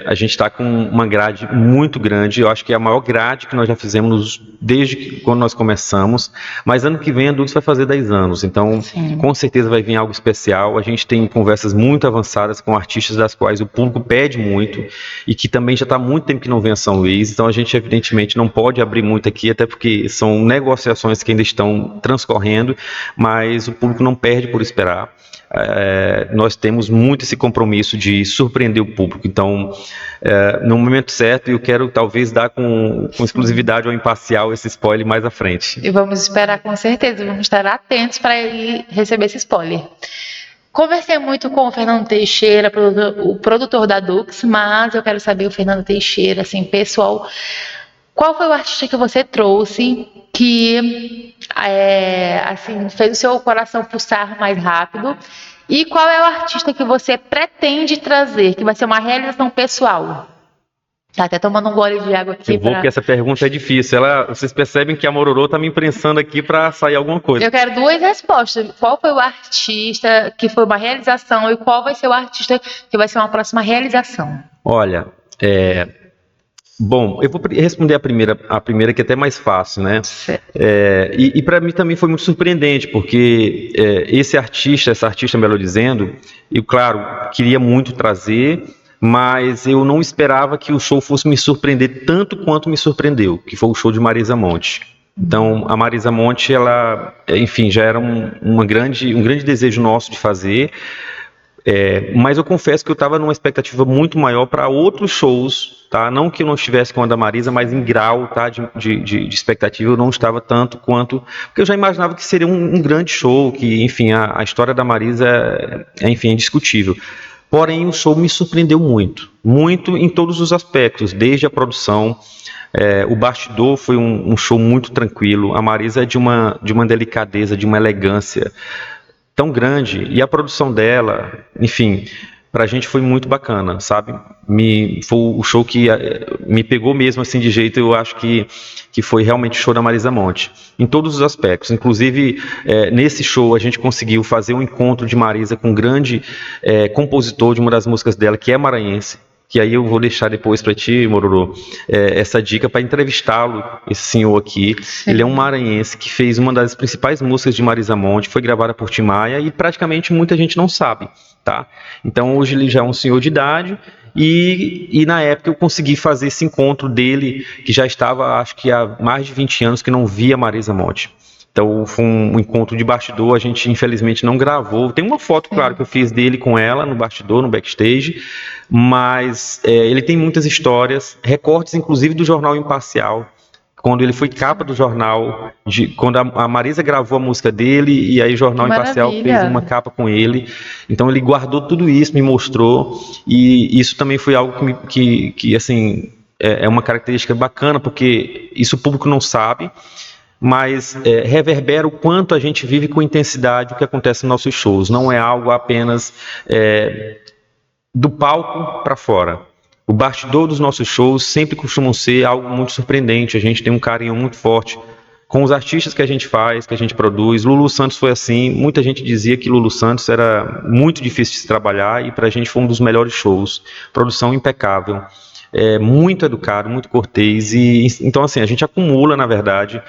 A gente está com uma grade muito grande, eu acho que é a maior grade que nós já fizemos desde quando nós começamos, mas ano que vem a Dux vai fazer 10 anos, então Sim. com certeza vai vir algo especial. A gente tem conversas muito avançadas com artistas das quais o público pede muito e que também já está há muito tempo que não vem a São Luís, então a gente evidentemente não pode abrir muito aqui, até porque são negociações que ainda estão transcorrendo, mas o público não perde por esperar. Nós temos muito esse compromisso de surpreender o público, então no momento certo eu quero talvez dar com exclusividade ou imparcial esse spoiler mais à frente. E vamos esperar com certeza, vamos estar atentos para ele receber esse spoiler. Conversei muito com o Fernando Teixeira, o produtor da Dux, mas eu quero saber o Fernando Teixeira, assim, pessoal, qual foi o artista que você trouxe que assim, fez o seu coração pulsar mais rápido? E qual é o artista que você pretende trazer, que vai ser uma realização pessoal? Tá até tomando um gole de água aqui. Porque essa pergunta é difícil. Vocês percebem que a Mororô tá me imprensando aqui para sair alguma coisa. Eu quero 2 respostas. Qual foi o artista que foi uma realização e qual vai ser o artista que vai ser uma próxima realização? Olha, bom, eu vou responder a primeira que é até mais fácil, né? E para mim também foi muito surpreendente, porque essa artista Melhor Dizendo, eu, claro, queria muito trazer, mas eu não esperava que o show fosse me surpreender tanto quanto me surpreendeu, que foi o show de Marisa Monte. Então, a Marisa Monte, ela, enfim, já era um grande desejo nosso de fazer, mas eu confesso que eu estava numa expectativa muito maior para outros shows, tá? Não que eu não estivesse com a da Marisa, mas em grau, tá, de expectativa eu não estava tanto quanto, porque eu já imaginava que seria um grande show, que, enfim, a história da Marisa enfim, é indiscutível. Porém, o show me surpreendeu muito, muito em todos os aspectos, desde a produção. O bastidor foi um show muito tranquilo. A Marisa é de uma delicadeza, de uma elegância tão grande, e a produção dela, enfim, pra gente foi muito bacana, sabe? Foi o show que me pegou mesmo assim de jeito. Eu acho que foi realmente o show da Marisa Monte, em todos os aspectos. Inclusive, nesse show a gente conseguiu fazer um encontro de Marisa com um grande compositor de uma das músicas dela, que é maranhense, que aí eu vou deixar depois para ti, Mororô, essa dica para entrevistá-lo, esse senhor aqui. Sim. Ele é um maranhense que fez uma das principais músicas de Marisa Monte, foi gravada por Tim Maia e praticamente muita gente não sabe, tá? Então hoje ele já é um senhor de idade e na época eu consegui fazer esse encontro dele, que já estava, acho que há mais de 20 anos que não via Marisa Monte. Então foi um encontro de bastidor, a gente infelizmente não gravou. Tem uma foto, claro, que eu fiz dele com ela no bastidor, no backstage, mas ele tem muitas histórias, recortes inclusive do jornal Imparcial, quando ele foi capa do jornal, quando a Marisa gravou a música dele, e aí o jornal Imparcial fez uma capa com ele. Então ele guardou tudo isso, me mostrou, e isso também foi algo que assim, é uma característica bacana, porque isso o público não sabe, mas reverbera o quanto a gente vive com intensidade o que acontece nos nossos shows. Não é algo apenas do palco para fora. O bastidor dos nossos shows sempre costumam ser algo muito surpreendente. A gente tem um carinho muito forte com os artistas que a gente faz, que a gente produz. Lulu Santos foi assim. Muita gente dizia que Lulu Santos era muito difícil de se trabalhar, e para a gente foi um dos melhores shows. Produção impecável. Muito educado, muito cortês. Então, assim, a gente acumula, na verdade,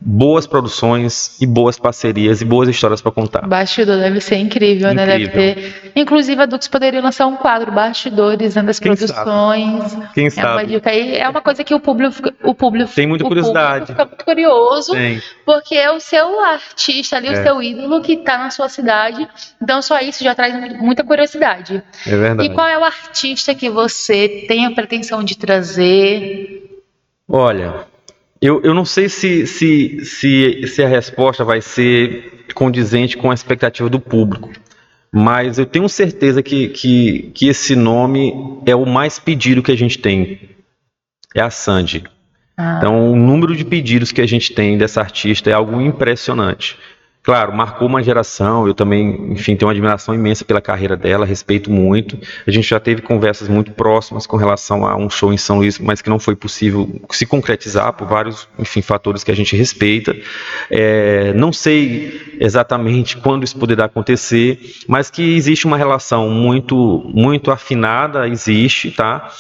boas produções e boas parcerias e boas histórias para contar. Bastidor deve ser incrível, né? Deve ter. Inclusive, a Dux poderia lançar um quadro, Bastidores das Produções. Quem sabe? Uma dica aí. É uma coisa que o público tem muita curiosidade. Fica muito curioso, porque é o seu artista ali, o seu ídolo que está na sua cidade. Então, só isso já traz muita curiosidade. É verdade. E qual é o artista que você tem a pretensão de trazer? Olha, eu não sei se a resposta vai ser condizente com a expectativa do público, mas eu tenho certeza que esse nome é o mais pedido que a gente tem. É a Sandy. Então, o número de pedidos que a gente tem dessa artista é algo impressionante. Claro, marcou uma geração. Eu também, enfim, tenho uma admiração imensa pela carreira dela, respeito muito. A gente já teve conversas muito próximas com relação a um show em São Luís, mas que não foi possível se concretizar por vários, enfim, fatores que a gente respeita. Não sei exatamente quando isso poderá acontecer, mas que existe uma relação muito afinada, existe, tá?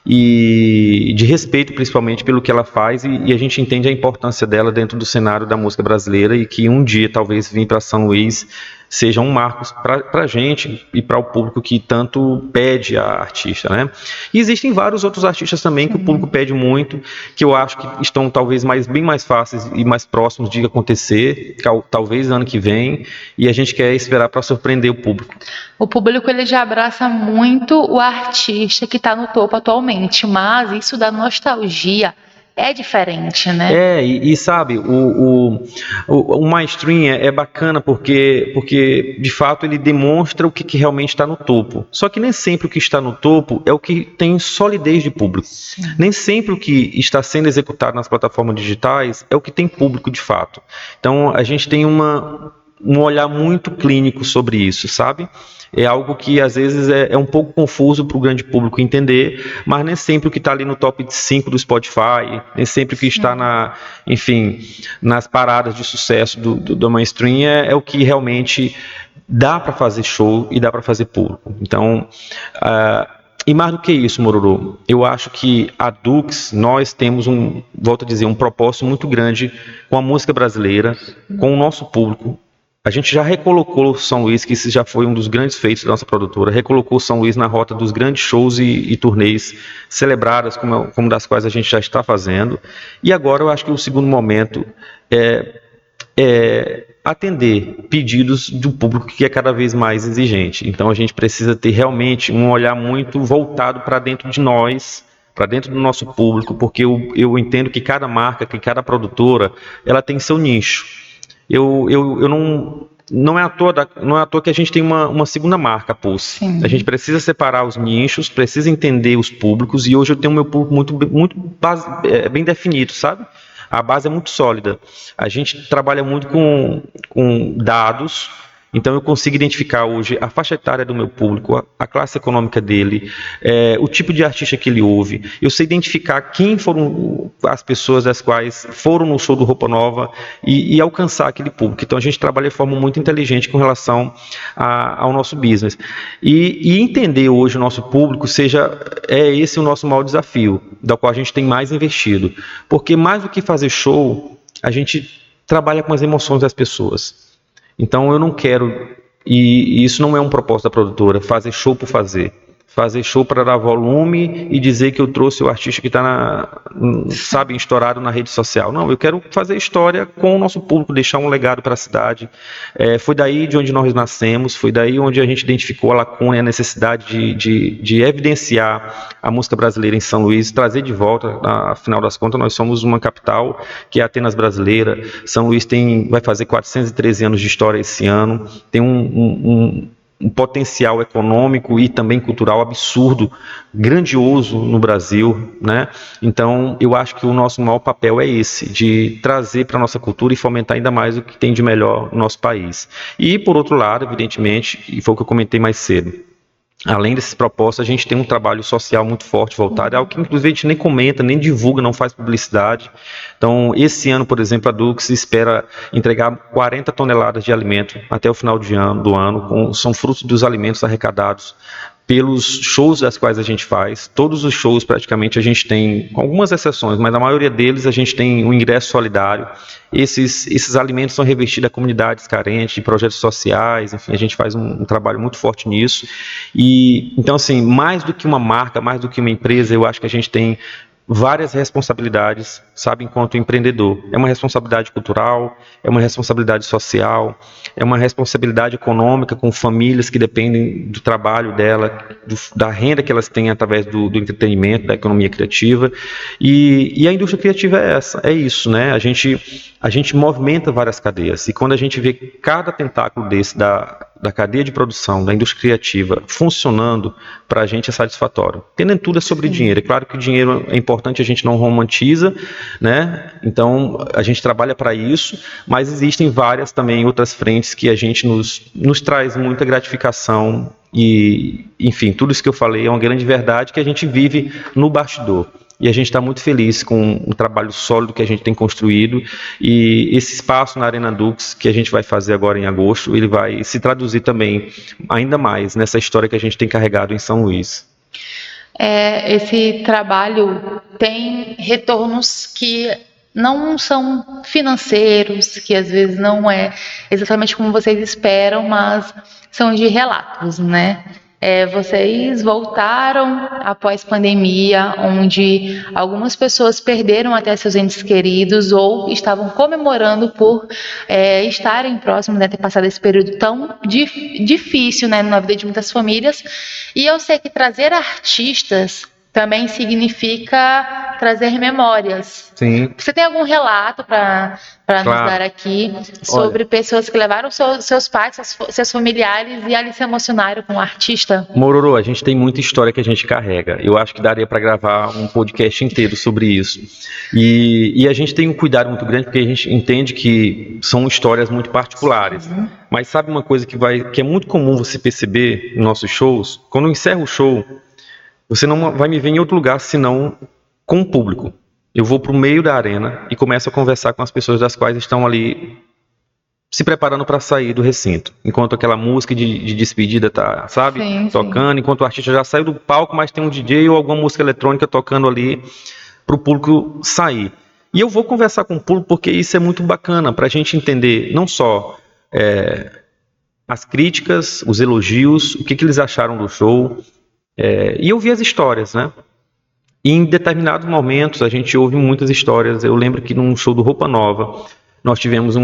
E de respeito principalmente pelo que ela faz, e a gente entende a importância dela dentro do cenário da música brasileira, e que um dia talvez vir para São Luís seja um marco para a gente e para o público que tanto pede a artista, né? E existem vários outros artistas também que o público pede muito, que eu acho que estão talvez bem mais fáceis e mais próximos de acontecer, talvez ano que vem, e a gente quer esperar para surpreender o público. O público ele já abraça muito o artista que está no topo atualmente, mas isso da nostalgia é diferente, né? E sabe, o mainstream é bacana porque de fato ele demonstra o que realmente está no topo. Só que nem sempre o que está no topo é o que tem solidez de público. Sim. Nem sempre o que está sendo executado nas plataformas digitais é o que tem público de fato. Então a gente tem um olhar muito clínico sobre isso, sabe? É algo que às vezes é um pouco confuso para o grande público entender, mas nem sempre o que está ali no top 5 do Spotify, nem sempre o que está nas paradas de sucesso do mainstream é o que realmente dá para fazer show e dá para fazer público. Então, e mais do que isso, Mororo, eu acho que a Dux, nós temos volto a dizer, um propósito muito grande com a música brasileira, com o nosso público. A gente já recolocou o São Luís, que isso já foi um dos grandes feitos da nossa produtora, recolocou o São Luís na rota dos grandes shows e turnês celebradas, como das quais a gente já está fazendo. E agora eu acho que o segundo momento é atender pedidos do público que é cada vez mais exigente. Então a gente precisa ter realmente um olhar muito voltado para dentro de nós, para dentro do nosso público, porque eu entendo que cada marca, que cada produtora, ela tem seu nicho. Não é à toa que a gente tem uma segunda marca, a Pulse. A gente precisa separar os nichos, precisa entender os públicos, e hoje eu tenho o meu público muito bem definido, sabe? A base é muito sólida. A gente trabalha muito com dados, então eu consigo identificar hoje a faixa etária do meu público, a classe econômica dele, o tipo de artista que ele ouve. Eu sei identificar quem foram as pessoas das quais foram no show do Roupa Nova e alcançar aquele público. Então a gente trabalha de forma muito inteligente com relação ao nosso business. E entender hoje o nosso público esse o nosso maior desafio, da qual a gente tem mais investido. Porque mais do que fazer show, a gente trabalha com as emoções das pessoas. Então eu não quero, e isso não é um propósito da produtora, fazer show por fazer. Fazer show para dar volume e dizer que eu trouxe o artista que está, estourado na rede social. Não, eu quero fazer história com o nosso público, deixar um legado para a cidade. Foi daí de onde nós nascemos, foi daí onde a gente identificou a lacuna e a necessidade de evidenciar a música brasileira em São Luís, trazer de volta. Afinal das contas, nós somos uma capital que é Atenas brasileira. São Luís vai fazer 413 anos de história esse ano, tem um potencial econômico e também cultural absurdo, grandioso no Brasil, né? Então, eu acho que o nosso maior papel é esse, de trazer para a nossa cultura e fomentar ainda mais o que tem de melhor no nosso país. E, por outro lado, evidentemente, e foi o que eu comentei mais cedo, além desses propósitos, a gente tem um trabalho social muito forte voltado, é algo que inclusive a gente nem comenta, nem divulga, não faz publicidade. Então, esse ano, por exemplo, a Dux espera entregar 40 toneladas de alimento até o final do ano, são frutos dos alimentos arrecadados pelos shows das quais a gente faz. Todos os shows praticamente a gente tem, com algumas exceções, mas a maioria deles a gente tem um ingresso solidário. Esses alimentos são revestidos a comunidades carentes, de projetos sociais, enfim, a gente faz um trabalho muito forte nisso. E então, assim, mais do que uma marca, mais do que uma empresa, eu acho que a gente tem várias responsabilidades, sabe, enquanto empreendedor. É uma responsabilidade cultural, é uma responsabilidade social, é uma responsabilidade econômica com famílias que dependem do trabalho dela, da renda que elas têm através do entretenimento, da economia criativa. E a indústria criativa é isso, né? A gente movimenta várias cadeias, e quando a gente vê cada tentáculo desse da cadeia de produção, da indústria criativa funcionando, para a gente é satisfatório. Porque nem tudo é sobre dinheiro. É claro que o dinheiro é importante, a gente não romantiza, né? Então a gente trabalha para isso, mas existem várias também outras frentes que a gente nos traz muita gratificação e, enfim, tudo isso que eu falei é uma grande verdade que a gente vive no bastidor. E a gente está muito feliz com o trabalho sólido que a gente tem construído, e esse espaço na Arena Dux que a gente vai fazer agora em agosto, ele vai se traduzir também ainda mais nessa história que a gente tem carregado em São Luís. Esse trabalho tem retornos que não são financeiros, que às vezes não é exatamente como vocês esperam, mas são de relatos, né? Vocês voltaram após pandemia, onde algumas pessoas perderam até seus entes queridos ou estavam comemorando por estarem próximos, né, ter passado esse período tão difícil, né, na vida de muitas famílias. E eu sei que trazer artistas também significa trazer memórias. Sim. Você tem algum relato para nos dar aqui sobre pessoas que levaram seus pais, seus familiares e ali se emocionaram com o artista? Mororô, a gente tem muita história que a gente carrega. Eu acho que daria para gravar um podcast inteiro sobre isso. E a gente tem um cuidado muito grande porque a gente entende que são histórias muito particulares. Mas sabe uma coisa que é muito comum você perceber nos nossos shows? Quando eu encerro o show, você não vai me ver em outro lugar senão com o público. Eu vou para o meio da arena e começo a conversar com as pessoas das quais estão ali se preparando para sair do recinto. Enquanto aquela música de despedida tá, sabe, tocando, enquanto o artista já saiu do palco, mas tem um DJ ou alguma música eletrônica tocando ali para o público sair. E eu vou conversar com o público porque isso é muito bacana para a gente entender não só as críticas, os elogios, o que eles acharam do show. E eu vi as histórias, né? E em determinados momentos a gente ouve muitas histórias. Eu lembro que num show do Roupa Nova, nós tivemos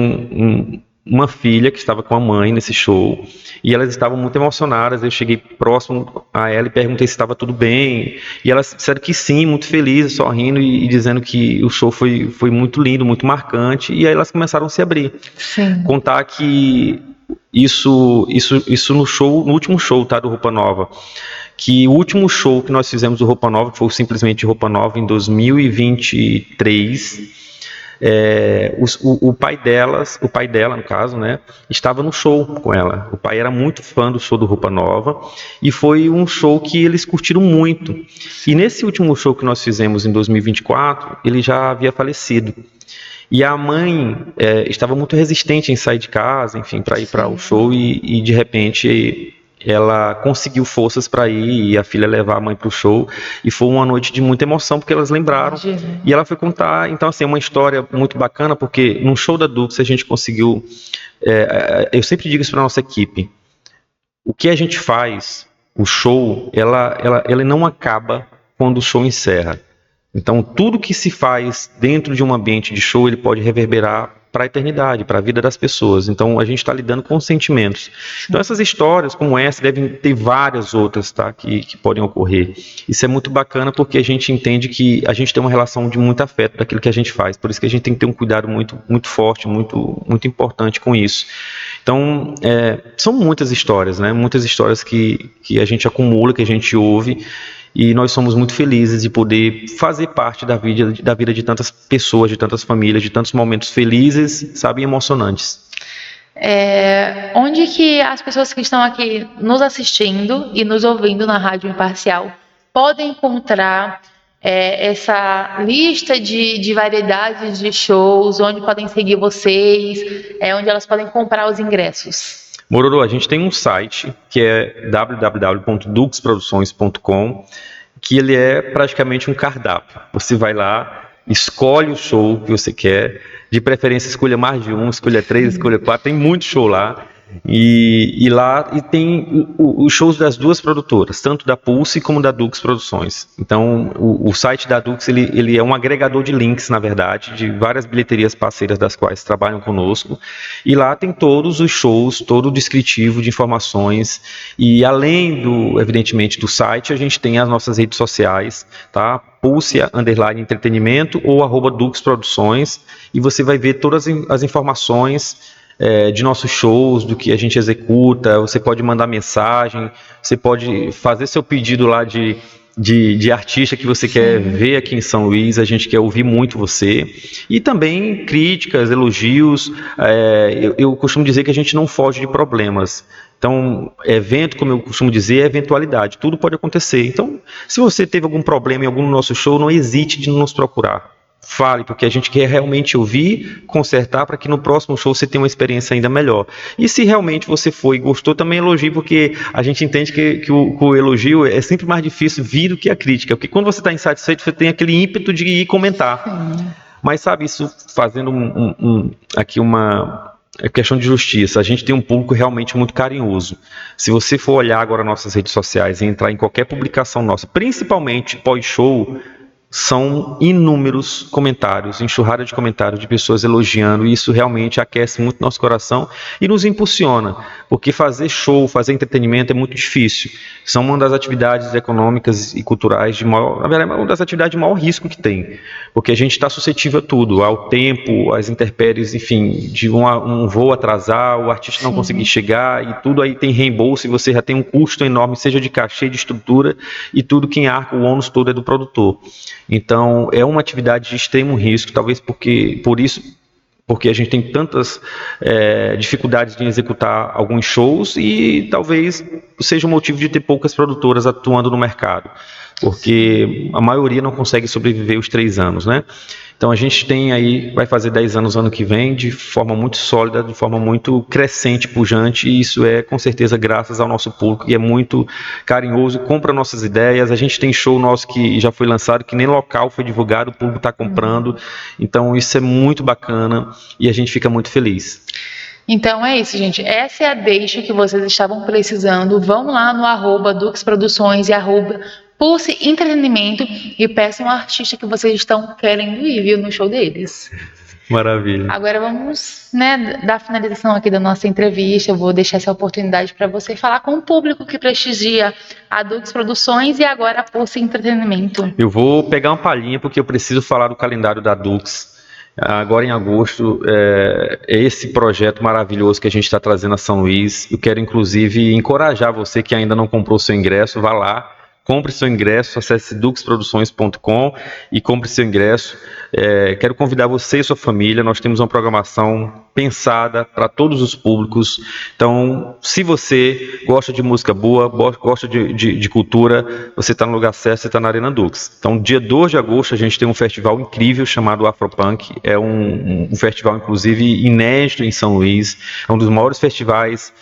uma filha que estava com a mãe nesse show, e elas estavam muito emocionadas. Eu cheguei próximo a ela e perguntei se estava tudo bem, e elas disseram que sim, muito felizes, sorrindo e dizendo que o show foi muito lindo, muito marcante, e aí elas começaram a se abrir. Sim. Contar que isso no show, no último show, tá, do Roupa Nova, que o último show que nós fizemos do Roupa Nova, que foi simplesmente Roupa Nova em 2023, o pai dela, no caso, né, estava no show com ela. O pai era muito fã do show do Roupa Nova e foi um show que eles curtiram muito. E nesse último show que nós fizemos em 2024, ele já havia falecido. E a mãe estava muito resistente em sair de casa, enfim, para ir para o show, e de repente ela conseguiu forças para ir e a filha levar a mãe para o show, e foi uma noite de muita emoção porque elas lembraram. E ela foi contar, então assim, uma história muito bacana, porque no show da Dux a gente conseguiu, eu sempre digo isso para nossa equipe, o que a gente faz, o show, ele não acaba quando o show encerra. Então tudo que se faz dentro de um ambiente de show, ele pode reverberar para a eternidade, para a vida das pessoas. Então a gente está lidando com sentimentos. Então essas histórias como essa devem ter várias outras, tá, que podem ocorrer. Isso é muito bacana porque a gente entende que a gente tem uma relação de muito afeto daquilo que a gente faz. Por isso que a gente tem que ter um cuidado muito, muito forte, muito, muito importante com isso. Então são muitas histórias, né? Muitas histórias que a gente acumula, que a gente ouve. E nós somos muito felizes de poder fazer parte da vida de tantas pessoas, de tantas famílias, de tantos momentos felizes, sabe, e emocionantes. Onde que as pessoas que estão aqui nos assistindo e nos ouvindo na Rádio Imparcial podem encontrar essa lista de variedades de shows, onde podem seguir vocês, onde elas podem comprar os ingressos? Mororô, a gente tem um site que é www.duxproduções.com, que ele é praticamente um cardápio. Você vai lá, escolhe o show que você quer, de preferência escolha mais de um, escolha 3, escolha 4, tem muito show lá. E tem os shows das duas produtoras, tanto da Pulse como da Dux Produções. Então o site da Dux ele é um agregador de links, na verdade, de várias bilheterias parceiras das quais trabalham conosco, e lá tem todos os shows, todo o descritivo de informações, e além evidentemente do site, a gente tem as nossas redes sociais, tá? Pulse_entretenimento ou @Dux Produções, e você vai ver todas as informações de nossos shows, do que a gente executa. Você pode mandar mensagem, você pode fazer seu pedido lá de artista que você quer ver aqui em São Luís. A gente quer ouvir muito você. E também críticas, elogios. Eu costumo dizer que a gente não foge de problemas. Então, evento, como eu costumo dizer, é eventualidade. Tudo pode acontecer. Então, se você teve algum problema em algum nosso show, não hesite de nos procurar. Fale, porque a gente quer realmente ouvir, consertar, para que no próximo show você tenha uma experiência ainda melhor. E se realmente você foi e gostou, também elogie, porque a gente entende que o elogio é sempre mais difícil vir do que a crítica. Porque quando você está insatisfeito, você tem aquele ímpeto de ir comentar. Sim. Mas sabe, isso fazendo aqui uma questão de justiça, a gente tem um público realmente muito carinhoso. Se você for olhar agora nossas redes sociais e entrar em qualquer publicação nossa, principalmente pós-show, são inúmeros comentários, enxurrada de comentários de pessoas elogiando, e isso realmente aquece muito nosso coração e nos impulsiona, porque fazer show, fazer entretenimento é muito difícil. São uma das atividades econômicas e culturais de maior, na verdade, uma das atividades de maior risco que tem, porque a gente está suscetível a tudo, ao tempo, às intempéries, enfim, de um voo atrasar, o artista não conseguir chegar, e tudo aí tem reembolso, e você já tem um custo enorme, seja de cachê, de estrutura, e tudo quem arca o ônus todo é do produtor. Então, é uma atividade de extremo risco, talvez porque a gente tem tantas dificuldades de executar alguns shows, e talvez seja o motivo de ter poucas produtoras atuando no mercado, porque a maioria não consegue sobreviver os 3 anos, né? Então a gente tem aí, vai fazer 10 anos ano que vem, de forma muito sólida, de forma muito crescente, pujante, e isso é com certeza graças ao nosso público, que é muito carinhoso, compra nossas ideias. A gente tem show nosso que já foi lançado, que nem local foi divulgado, o público está comprando, então isso é muito bacana e a gente fica muito feliz. Então é isso, gente. Essa é a deixa que vocês estavam precisando. Vão lá no @Dux Produções e @Pulse Entretenimento e peçam um artista que vocês estão querendo ir, viu, no show deles. Maravilha. Agora vamos, dar finalização aqui da nossa entrevista. Eu vou deixar essa oportunidade para você falar com o público que prestigia a Dux Produções e agora a Pulse Entretenimento. Eu vou pegar uma palhinha porque eu preciso falar do calendário da Dux. Agora em agosto, esse projeto maravilhoso que a gente está trazendo a São Luís. Eu quero inclusive encorajar você que ainda não comprou seu ingresso, vá lá, compre seu ingresso, acesse duxproduções.com e compre seu ingresso. Quero convidar você e sua família. Nós temos uma programação pensada para todos os públicos. Então, se você gosta de música boa, gosta de cultura, você está no lugar certo, você está na Arena Dux. Então, dia 2 de agosto, a gente tem um festival incrível chamado Afropunk. É um festival, inclusive, inédito em São Luís. É um dos maiores festivais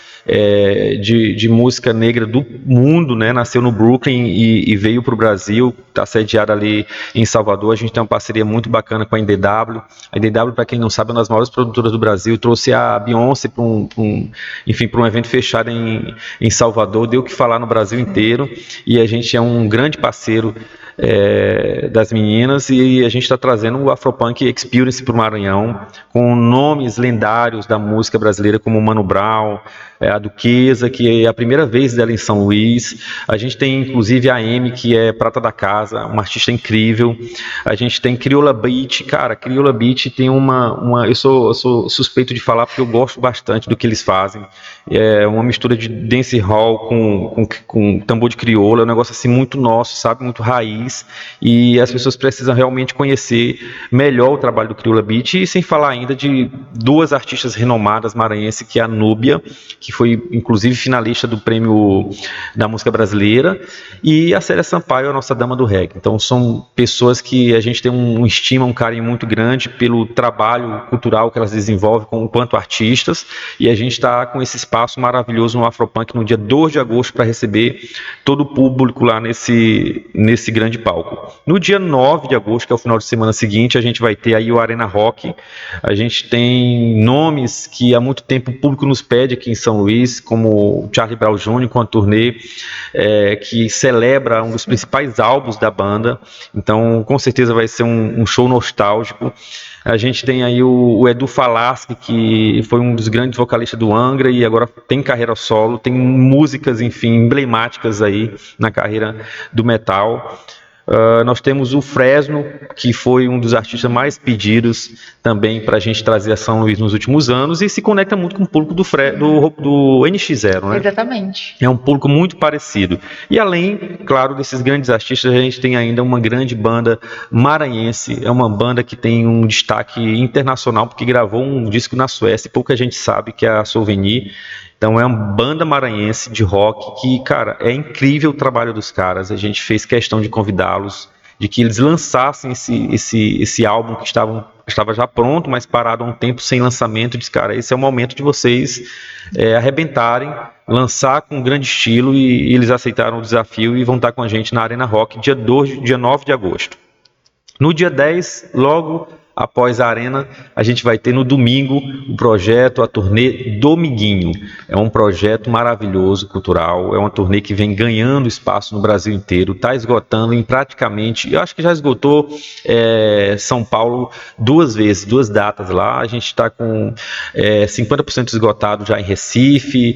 de música negra do mundo, né? Nasceu no Brooklyn e veio para o Brasil, está sediado ali em Salvador. A gente tem uma parceria muito bacana com a IDW. A IDW, para quem não sabe, é uma das maiores produtoras do Brasil. Trouxe a Beyoncé para um evento fechado em Salvador, deu o que falar no Brasil inteiro, e a gente é um grande parceiro das meninas, e a gente está trazendo o Afropunk Experience para o Maranhão, com nomes lendários da música brasileira, como Mano Brown, a Duquesa, que é a primeira vez dela em São Luís. A gente tem inclusive a Amy, que é prata da casa, uma artista incrível. A gente tem Crioula Beat. Cara, Crioula Beat tem eu sou suspeito de falar porque eu gosto bastante do que eles fazem. É uma mistura de dancehall com tambor de crioula, é um negócio assim muito nosso, sabe, muito raiz, e as pessoas precisam realmente conhecer melhor o trabalho do Crioula Beat, e sem falar ainda de 2 artistas renomadas maranhenses, que é a Núbia, que foi inclusive finalista do prêmio da música brasileira, e a Célia Sampaio, a nossa dama do reggae. Então são pessoas que a gente tem um estima, um carinho muito grande pelo trabalho cultural que elas desenvolvem enquanto artistas, e a gente está com esse espaço maravilhoso no Afropunk no dia 2 de agosto para receber todo o público lá nesse grande palco. No dia 9 de agosto, que é o final de semana seguinte, a gente vai ter aí o Arena Rock. A gente tem nomes que há muito tempo o público nos pede aqui em São Luís, como o Charlie Brown Jr. com a turnê que celebra um dos principais álbuns da banda. Então, com certeza vai ser um show nostálgico. A gente tem aí o Edu Falaschi, que foi um dos grandes vocalistas do Angra e agora tem carreira solo, tem músicas, enfim, emblemáticas aí na carreira do metal. Nós temos o Fresno, que foi um dos artistas mais pedidos também para a gente trazer a São Luís nos últimos anos e se conecta muito com o público do NX0, né? Exatamente. É um público muito parecido. E além, claro, desses grandes artistas, a gente tem ainda uma grande banda maranhense. É uma banda que tem um destaque internacional, porque gravou um disco na Suécia, e pouca gente sabe, que é a Souvenir. Então é uma banda maranhense de rock que, cara, é incrível o trabalho dos caras. A gente fez questão de convidá-los, de que eles lançassem esse álbum que estava já pronto, mas parado há um tempo sem lançamento. Diz, cara, esse é o momento de vocês arrebentarem, lançar com grande estilo, e eles aceitaram o desafio e vão estar com a gente na Arena Rock dia 9 de agosto. No dia 10, logo após a Arena, a gente vai ter no domingo o projeto, a turnê Dominguinho. É um projeto maravilhoso, cultural, é uma turnê que vem ganhando espaço no Brasil inteiro, está esgotando em praticamente, eu acho que já esgotou São Paulo 2 vezes, 2 datas lá. A gente está com 50% esgotado já em Recife,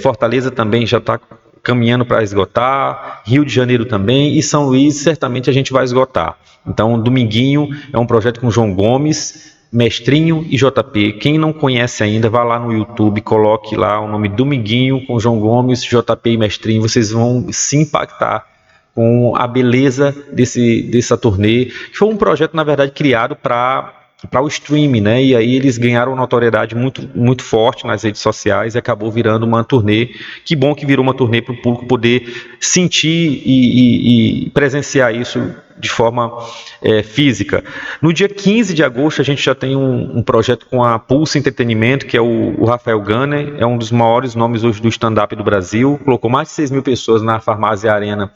Fortaleza também já está caminhando para esgotar, Rio de Janeiro também, e São Luís certamente a gente vai esgotar. Então, Dominguinho é um projeto com João Gomes, Mestrinho e JP. Quem não conhece ainda, vá lá no YouTube, coloque lá o nome Dominguinho com João Gomes, JP e Mestrinho, vocês vão se impactar com a beleza dessa turnê, que foi um projeto, na verdade, criado para o streaming, né? E aí eles ganharam uma notoriedade muito, muito forte nas redes sociais e acabou virando uma turnê. Que bom que virou uma turnê para o público poder sentir e presenciar isso de forma física. No dia 15 de agosto, a gente já tem um projeto com a Pulse Entretenimento, que é o Rafael Gunner, é um dos maiores nomes hoje do stand-up do Brasil, colocou mais de 6 mil pessoas na Farmácia Arena.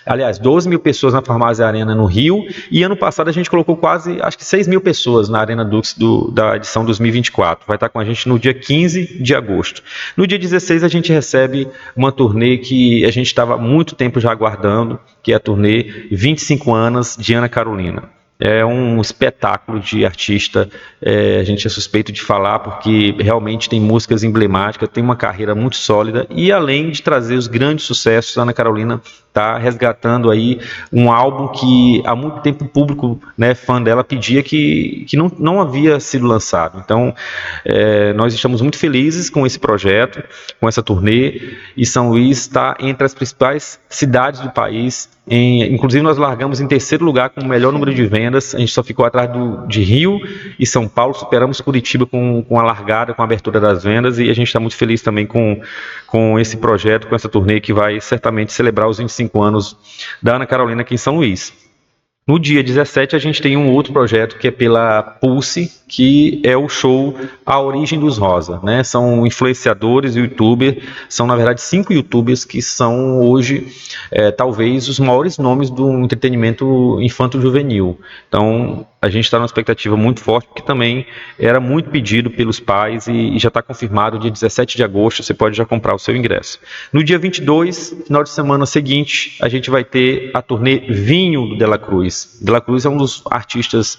Aliás, 12 mil pessoas na Farmácia Arena no Rio, e ano passado a gente colocou quase, acho que 6 mil pessoas na Arena Dux da edição 2024. Vai estar com a gente no dia 15 de agosto. No dia 16 a gente recebe uma turnê que a gente estava há muito tempo já aguardando, que é a turnê 25 anos de Ana Carolina. É um espetáculo de artista, a gente é suspeito de falar porque realmente tem músicas emblemáticas, tem uma carreira muito sólida, e além de trazer os grandes sucessos, a Ana Carolina está resgatando aí um álbum que há muito tempo o público, né, fã dela, pedia que não havia sido lançado. Então, nós estamos muito felizes com esse projeto, com essa turnê, e São Luís está entre as principais cidades do país. Inclusive nós largamos em 3º lugar com o melhor número de vendas. A gente só ficou atrás de Rio e São Paulo. Superamos Curitiba com a largada, com a abertura das vendas, e a gente está muito feliz também com esse projeto, com essa turnê que vai certamente celebrar os 25 anos da Ana Carolina aqui em São Luís. No dia 17 a gente tem um outro projeto que é pela Pulse, que é o show A Origem dos Rosa, né? São influenciadores e youtubers, são na verdade 5 youtubers que são hoje talvez os maiores nomes do entretenimento infanto-juvenil. Então a gente está numa expectativa muito forte, porque também era muito pedido pelos pais, e já está confirmado, dia 17 de agosto você pode já comprar o seu ingresso. No dia 22, final de semana seguinte, a gente vai ter a turnê Vinho do De La Cruz. De La Cruz é um dos artistas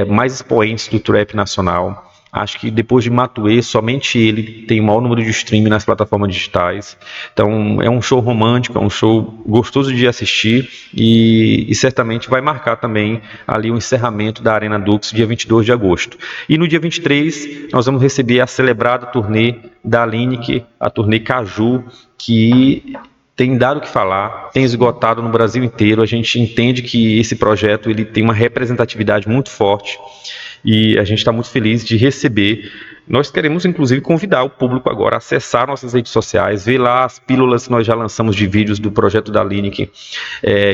mais expoentes do trap nacional. Acho que depois de Matuê, somente ele tem o maior número de streaming nas plataformas digitais. Então é um show romântico, é um show gostoso de assistir, e certamente vai marcar também ali o encerramento da Arena Dux, dia 22 de agosto. E no dia 23 nós vamos receber a celebrada turnê da Lineker, a turnê Caju, que tem dado o que falar, tem esgotado no Brasil inteiro. A gente entende que esse projeto ele tem uma representatividade muito forte, e a gente está muito feliz de receber. Nós queremos, inclusive, convidar o público agora a acessar nossas redes sociais, ver lá as pílulas que nós já lançamos de vídeos do projeto da Lineker.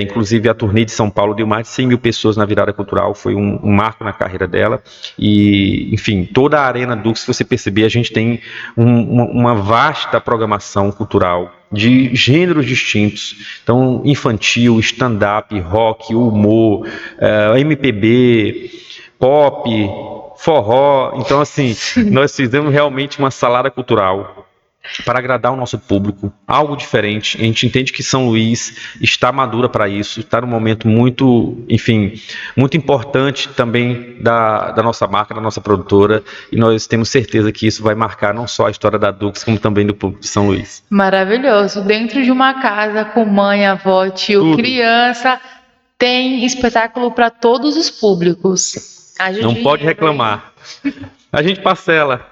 Inclusive, a turnê de São Paulo deu mais de 100 mil pessoas na virada cultural, foi um marco na carreira dela. E, enfim, toda a Arena Dux, se você perceber, a gente tem uma vasta programação cultural de gêneros distintos. Então, infantil, stand-up, rock, humor, MPB, pop, forró. Então, assim, nós fizemos realmente uma salada cultural. para agradar o nosso público, algo diferente. A gente entende que São Luís está madura para isso, está num momento muito, enfim, muito importante também da nossa marca, da nossa produtora, e nós temos certeza que isso vai marcar não só a história da Dux, como também do público de São Luís. Maravilhoso. Dentro de uma casa com mãe, avó, tio, Tudo. criança, tem espetáculo para todos os públicos. Haja Não dinheiro, pode hein? reclamar. A gente parcela.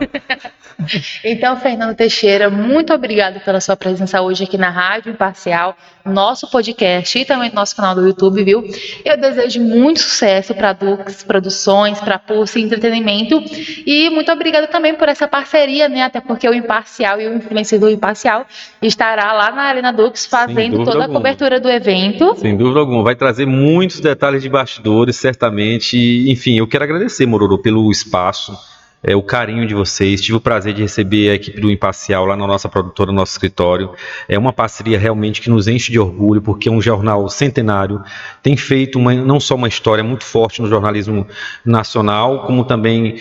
Então, Fernando Teixeira, muito obrigado pela sua presença hoje aqui na Rádio Imparcial, nosso podcast e também no nosso canal do YouTube, viu? Eu desejo muito sucesso para a Dux Produções, para a Pulse Entretenimento e muito obrigada também por essa parceria, né? Até porque o Imparcial e o influencer do Imparcial estará lá na Arena Dux fazendo dúvida toda a alguma. cobertura do evento. Sem dúvida alguma, vai trazer muitos detalhes de bastidores, certamente. E, enfim, eu quero agradecer, Mororo, pelo espaço, o carinho de vocês. Tive o prazer de receber a equipe do Imparcial lá na nossa produtora, no nosso escritório. É uma parceria realmente que nos enche de orgulho, porque é um jornal centenário, tem feito não só uma história muito forte no jornalismo nacional, como também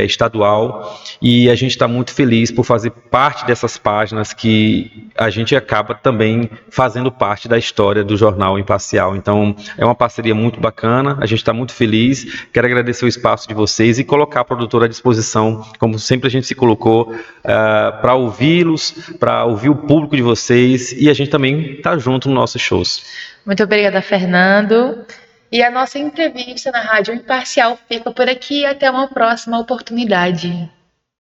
estadual. E a gente está muito feliz por fazer parte dessas páginas que a gente acaba também fazendo parte da história do jornal Imparcial. Então, é uma parceria muito bacana, a gente está muito feliz. Quero agradecer o espaço de vocês e colocar a produtora à disposição, como sempre a gente se colocou, para ouvi-los, para ouvir o público de vocês, e a gente também está junto nos nossos shows. Muito obrigada, Fernando. E a nossa entrevista na Rádio Imparcial fica por aqui. Até uma próxima oportunidade.